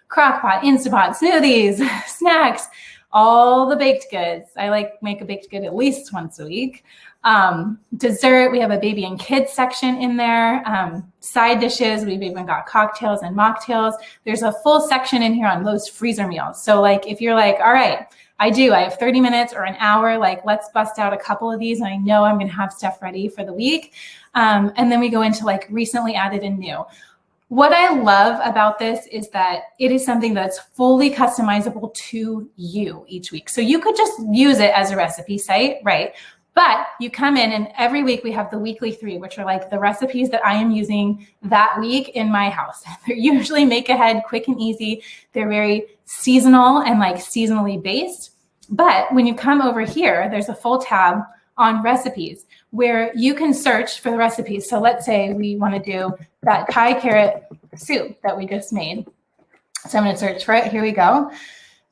crockpot, Instapot, smoothies, snacks, all the baked goods. I make a baked good at least once a week. Dessert, we have a baby and kids section in there. Side dishes, we've even got cocktails and mocktails. There's a full section in here on those freezer meals. So like, if you're like, all right, I have 30 minutes or an hour, like let's bust out a couple of these, and I know I'm going to have stuff ready for the week. And then we go into like recently added and new. What I love about this is that it is something that's fully customizable to you each week. So you could just use it as a recipe site, right? But you come in, and every week we have the weekly 3, which are like the recipes that I am using that week in my house. They're usually make ahead, quick and easy. They're very seasonal and like seasonally based. But when you come over here, there's a full tab on recipes where you can search for the recipes. So let's say we want to do that Thai carrot soup that we just made. So I'm going to search for it. Here we go.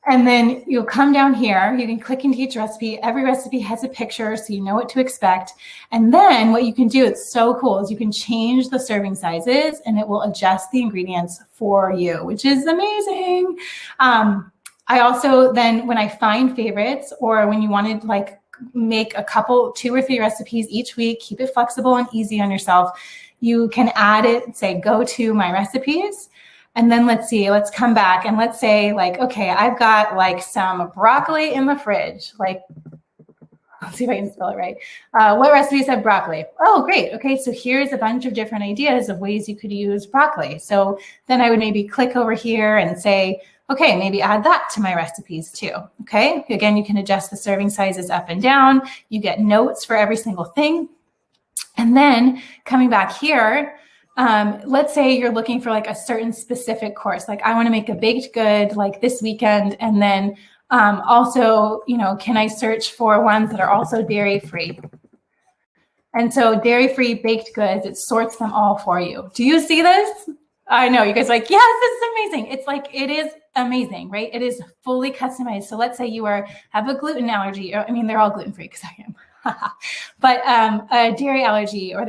And then you'll come down here, you can click into each recipe. Every recipe has a picture, so you know what to expect. And then what you can do, it's so cool, is you can change the serving sizes and it will adjust the ingredients for you, which is amazing. I also then, when I find favorites, or when you want to like make a couple, 2 or 3 recipes each week, keep it flexible and easy on yourself, you can add it, say, go to my recipes. And then let's come back, and let's say like, okay, I've got like some broccoli in the fridge. Like, let's see if I can spell it right. What recipes have broccoli? Oh, great. Okay, so here's a bunch of different ideas of ways you could use broccoli. So then I would maybe click over here and say, okay, maybe add that to my recipes too. Okay, again, you can adjust the serving sizes up and down. You get notes for every single thing. And then coming back here, let's say you're looking for like a certain specific course. Like I want to make a baked good like this weekend. And then also, can I search for ones that are also dairy-free? And so dairy-free baked goods, it sorts them all for you. Do you see this? I know you guys are like, yes, this is amazing. It's like, it is amazing, right? It is fully customized. So let's say you have a gluten allergy, or, I mean, they're all gluten-free because I am, but a dairy allergy, or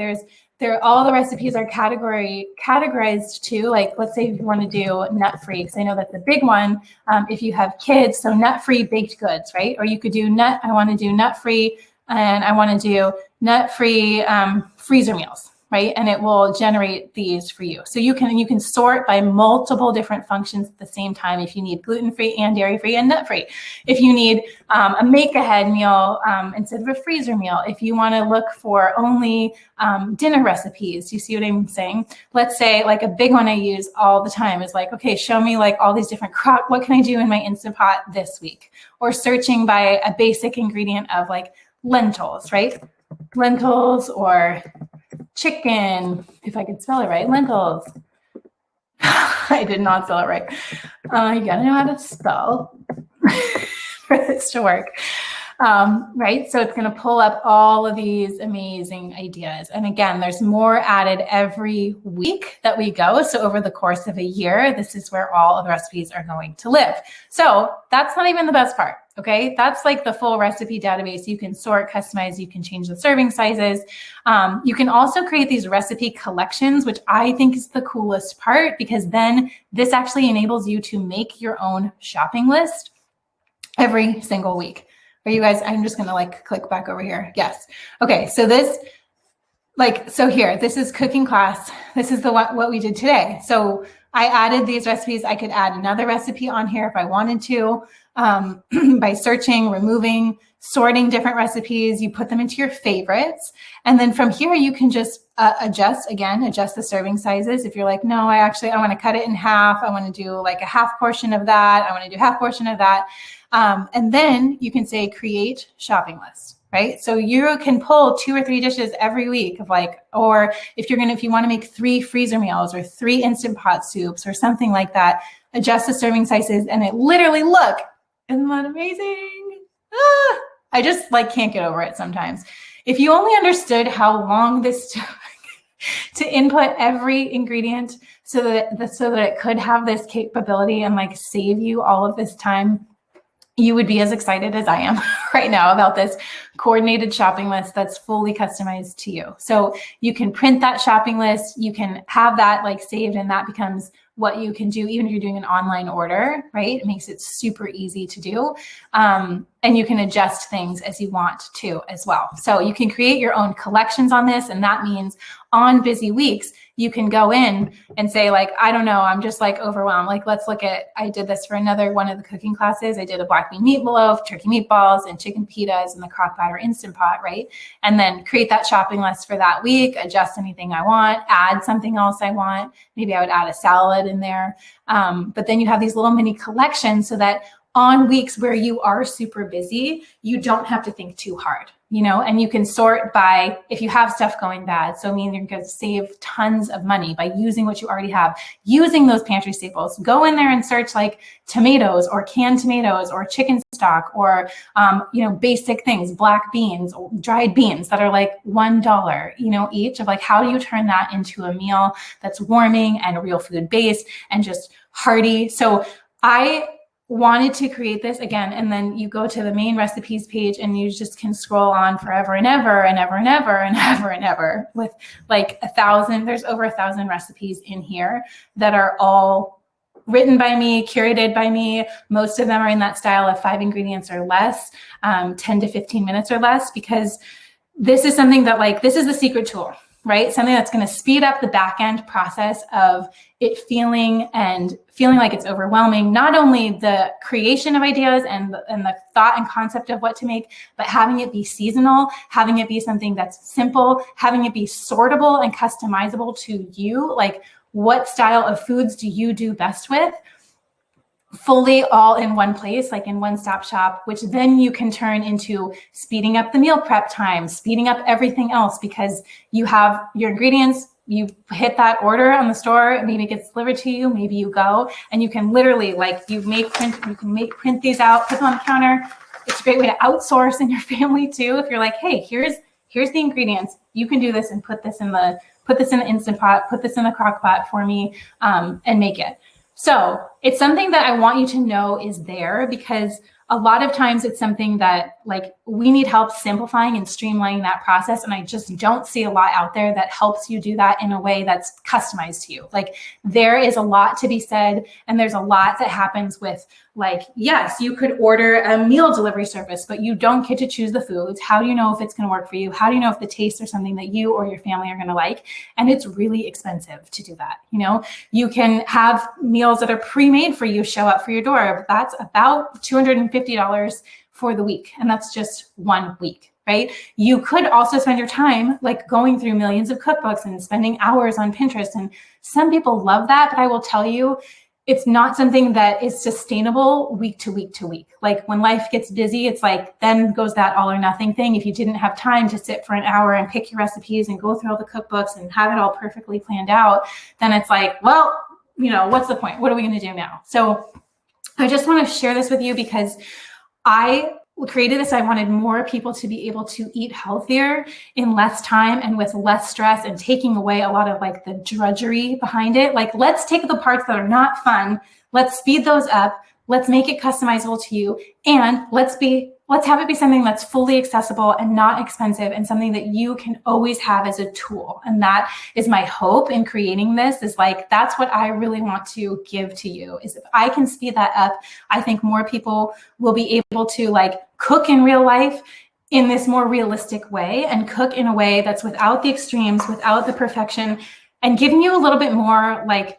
all the recipes are categorized too. Like, let's say if you want to do nut-free, because I know that's a big one if you have kids. So nut-free baked goods, right? Or you could do I want to do nut-free, and I want to do nut-free freezer meals, right? And it will generate these for you. So you can sort by multiple different functions at the same time if you need gluten-free and dairy-free and nut-free. If you need a make-ahead meal instead of a freezer meal. If you want to look for only dinner recipes, you see what I'm saying? Let's say like a big one I use all the time is like, okay, show me like all these different what can I do in my Instant Pot this week? Or searching by a basic ingredient of like lentils, right? Lentils or chicken, if I could spell it right, lentils. I did not spell it right. You gotta know how to spell for this to work. Right? So it's going to pull up all of these amazing ideas. And again, there's more added every week that we go. So over the course of a year, this is where all of the recipes are going to live. So that's not even the best part. Okay. That's like the full recipe database. You can sort, customize, you can change the serving sizes. You can also create these recipe collections, which I think is the coolest part, because then this actually enables you to make your own shopping list every single week. Are you guys, I'm just going to like click back over here. Yes. Okay. So this, here, this is cooking class. This is what we did today. So I added these recipes. I could add another recipe on here if I wanted to, by searching, removing, sorting different recipes. You put them into your favorites. And then from here, you can just adjust the serving sizes. If you're like, no, I want to cut it in half. I want to do like a half portion of that. I want to do half portion of that. And then you can say create shopping list. Right. So you can pull 2 or 3 dishes every week of like, or if you want to make 3 freezer meals or 3 Instant Pot soups or something like that, adjust the serving sizes and it literally isn't that amazing? I just like can't get over it sometimes. If you only understood how long this took to input every ingredient so that it could have this capability and like save you all of this time, you would be as excited as I am right now about this coordinated shopping list that's fully customized to you. So you can print that shopping list, you can have that like saved, and that becomes what you can do even if you're doing an online order, right? It makes it super easy to do. And you can adjust things as you want to as well. So you can create your own collections on this. And that means on busy weeks, you can go in and say like, I don't know, I'm just like overwhelmed. Like, let's look at, I did this for another one of the cooking classes. I did a black bean meatloaf, turkey meatballs, and chicken pitas in the Crockpot or Instant Pot, right? And then create that shopping list for that week, adjust anything I want, add something else I want. Maybe I would add a salad in there. But then you have these little mini collections so that on weeks where you are super busy, you don't have to think too hard, and you can sort by if you have stuff going bad. So I mean, you're going to save tons of money by using what you already have, using those pantry staples. Go in there and search like tomatoes or canned tomatoes or chicken stock or, basic things, black beans, or dried beans that are like $1, each, of like, how do you turn that into a meal that's warming and real food based and just hearty? So I wanted to create this again, and then you go to the main recipes page and you just can scroll on forever and ever and ever and ever and ever and ever with like 1,000, there's over 1,000 recipes in here that are all written by me, curated by me. Most of them are in that style of 5 ingredients or less, 10 to 15 minutes or less, because this is something that like, this is the secret tool, right? Something that's going to speed up the back end process of it feeling like it's overwhelming, not only the creation of ideas and the thought and concept of what to make, but having it be seasonal, having it be something that's simple, having it be sortable and customizable to you. Like, what style of foods do you do best with? Fully all in one place, like in one-stop shop, which then you can turn into speeding up the meal prep time, speeding up everything else, because you have your ingredients, you hit that order on the store, maybe it gets delivered to you, maybe you go, and you can literally like, you can print these out, put them on the counter. It's a great way to outsource in your family too. If you're like, hey, here's the ingredients, you can do this and put this in the Instant Pot, put this in the Crockpot for me, and make it. So it's something that I want you to know is there, because a lot of times it's something that like we need help simplifying and streamlining that process. And I just don't see a lot out there that helps you do that in a way that's customized to you. Like, there is a lot to be said, and there's a lot that happens with like, yes, you could order a meal delivery service, but you don't get to choose the foods. How do you know if it's going to work for you? How do you know if the taste is something that you or your family are going to like? And it's really expensive to do that. You can have meals that are pre-made for you show up for your door. That's about $250 for the week. And that's just 1 week, right? You could also spend your time like going through millions of cookbooks and spending hours on Pinterest. And some people love that, but I will tell you, it's not something that is sustainable week to week to week. Like, when life gets busy, it's like, then goes that all or nothing thing. If you didn't have time to sit for an hour and pick your recipes and go through all the cookbooks and have it all perfectly planned out, then it's like, well, what's the point? What are we going to do now? So I just want to share this with you because I created this. I wanted more people to be able to eat healthier in less time and with less stress, and taking away a lot of like the drudgery behind it. Like, let's take the parts that are not fun. Let's speed those up. Let's make it customizable to you. And let's have it be something that's fully accessible and not expensive, and something that you can always have as a tool. And that is my hope in creating this, is like, that's what I really want to give to you, is if I can speed that up, I think more people will be able to like cook in real life in this more realistic way, and cook in a way that's without the extremes, without the perfection, and giving you a little bit more like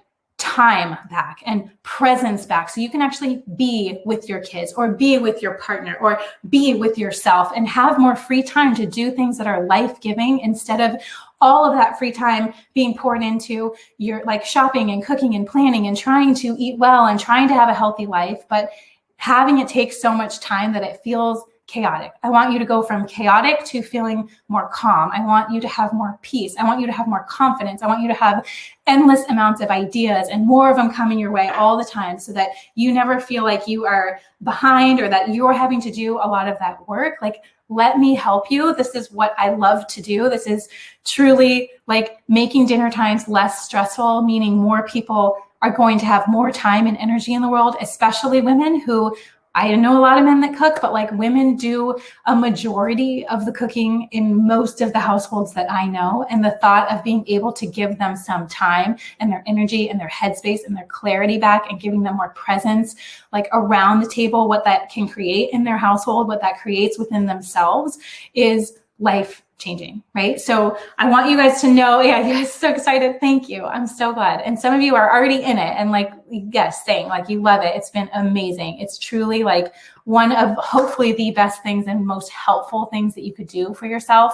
time back and presence back, so you can actually be with your kids or be with your partner or be with yourself and have more free time to do things that are life-giving, instead of all of that free time being poured into your like shopping and cooking and planning and trying to eat well and trying to have a healthy life, but having it take so much time that it feels chaotic. I want you to go from chaotic to feeling more calm. I want you to have more peace. I want you to have more confidence. I want you to have endless amounts of ideas and more of them coming your way all the time, so that you never feel like you are behind or that you're having to do a lot of that work. Like, let me help you. This is what I love to do. This is truly like making dinner times less stressful, meaning more people are going to have more time and energy in the world, especially women who, I know a lot of men that cook, but like women do a majority of the cooking in most of the households that I know. And the thought of being able to give them some time and their energy and their headspace and their clarity back and giving them more presence, like around the table, what that can create in their household, what that creates within themselves is life changing, right? So I want you guys to know, yeah, you guys are so excited. Thank you. I'm so glad. And some of you are already in it and like, yes, saying like you love it. It's been amazing. It's truly like one of hopefully the best things and most helpful things that you could do for yourself.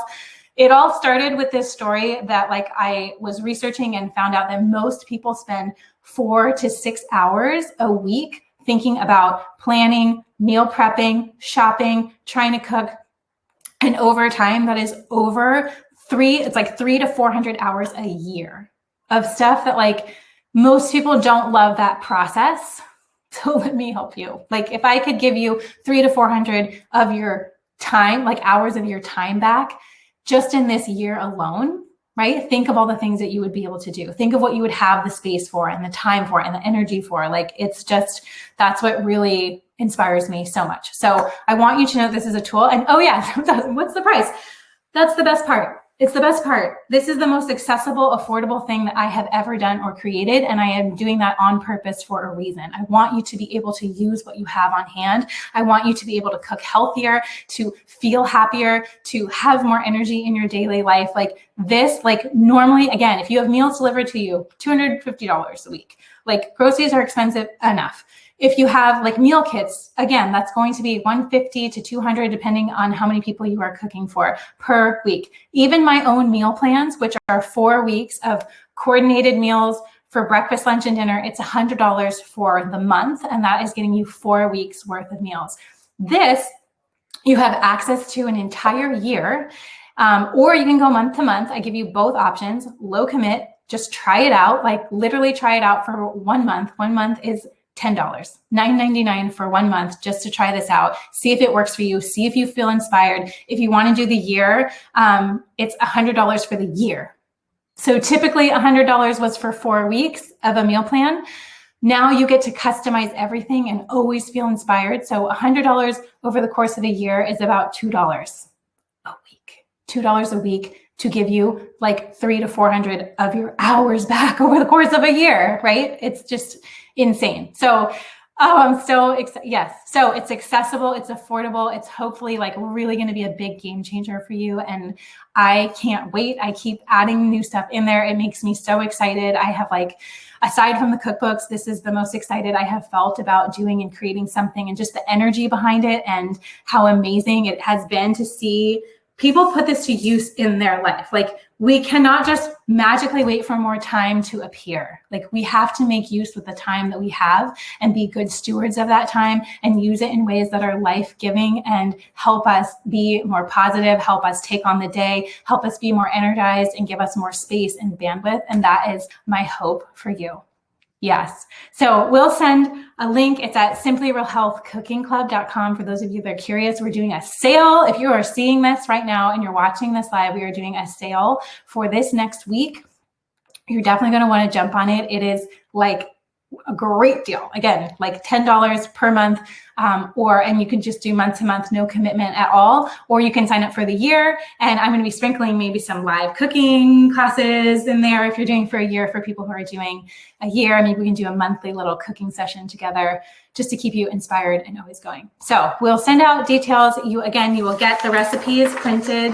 It all started with this story that like I was researching and found out that most people spend 4 to 6 hours a week thinking about planning, meal prepping, shopping, trying to cook. And over time, that is over it's like 300 to 400 hours a year of stuff that like most people don't love that process. So let me help you. Like if I could give you 300 to 400 of your time, like hours of your time back just in this year alone, right? Think of all the things that you would be able to do. Think of what you would have the space for and the time for and the energy for. Like it's just, that's what really inspires me so much. So I want you to know this is a tool. And oh yeah, what's the price? That's the best part. It's the best part. This is the most accessible, affordable thing that I have ever done or created. And I am doing that on purpose for a reason. I want you to be able to use what you have on hand. I want you to be able to cook healthier, to feel happier, to have more energy in your daily life. Like this, like normally, again, if you have meals delivered to you, $250 a week, like groceries are expensive enough. If you have like meal kits, again, that's going to be $150 to $200, depending on how many people you are cooking for per week. Even my own meal plans, which are 4 weeks of coordinated meals for breakfast, lunch, and dinner, it's $100 for the month. And that is getting you 4 weeks worth of meals. This, you have access to an entire year, or you can go month to month. I give you both options, low commit, just try it out, like literally try it out for 1 month. 1 month is $10, $9.99 for 1 month just to try this out. See if it works for you. See if you feel inspired. If you want to do the year, it's $100 for the year. So typically $100 was for 4 weeks of a meal plan. Now you get to customize everything and always feel inspired. So $100 over the course of a year is about $2 a week. $2 a week to give you like 300 to 400 of your hours back over the course of a year, right? It's just insane. So I'm so excited. Yes. So it's accessible, it's affordable, it's hopefully like really going to be a big game changer for you. And I can't wait. I keep adding new stuff in there. It makes me so excited. I have like, aside from the cookbooks, this is the most excited I have felt about doing and creating something, and just the energy behind it and how amazing it has been to see people put this to use in their life. Like we cannot just magically wait for more time to appear. Like we have to make use with the time that we have and be good stewards of that time and use it in ways that are life-giving and help us be more positive, help us take on the day, help us be more energized and give us more space and bandwidth. And that is my hope for you. Yes. So we'll send a link. It's at simplyrealhealthcookingclub.com. For those of you that are curious, we're doing a sale. If you are seeing this right now and you're watching this live, we are doing a sale for this next week. You're definitely going to want to jump on it. It is like a great deal. Again, like $10 per month. and you can just do month to month, no commitment at all, or you can sign up for the year. And I'm going to be sprinkling maybe some live cooking classes in there if you're doing for a year. For people who are doing a year, maybe we can do a monthly little cooking session together just to keep you inspired and always going. So we'll send out details. You will get the recipes printed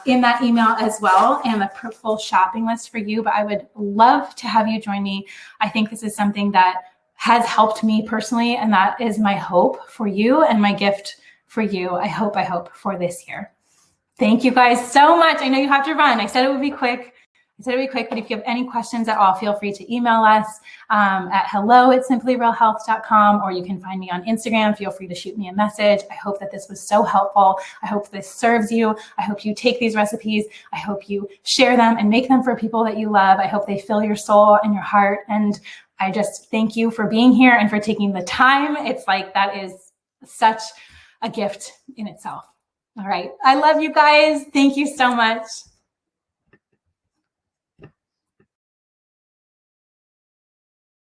in that email as well, and the full shopping list for you. But I would love to have you join me. I think this is something that has helped me personally, and that is my hope for you and my gift for you. I hope for this year. Thank you guys so much. I know you have to run. I said it would be quick. But if you have any questions at all, feel free to email us at hello@simplyrealhealth.com, or you can find me on Instagram. Feel free to shoot me a message. I hope that this was so helpful. I hope this serves you. I hope you take these recipes. I hope you share them and make them for people that you love. I hope they fill your soul and your heart. And I just thank you for being here and for taking the time. It's like, that is such a gift in itself. All right. I love you guys. Thank you so much.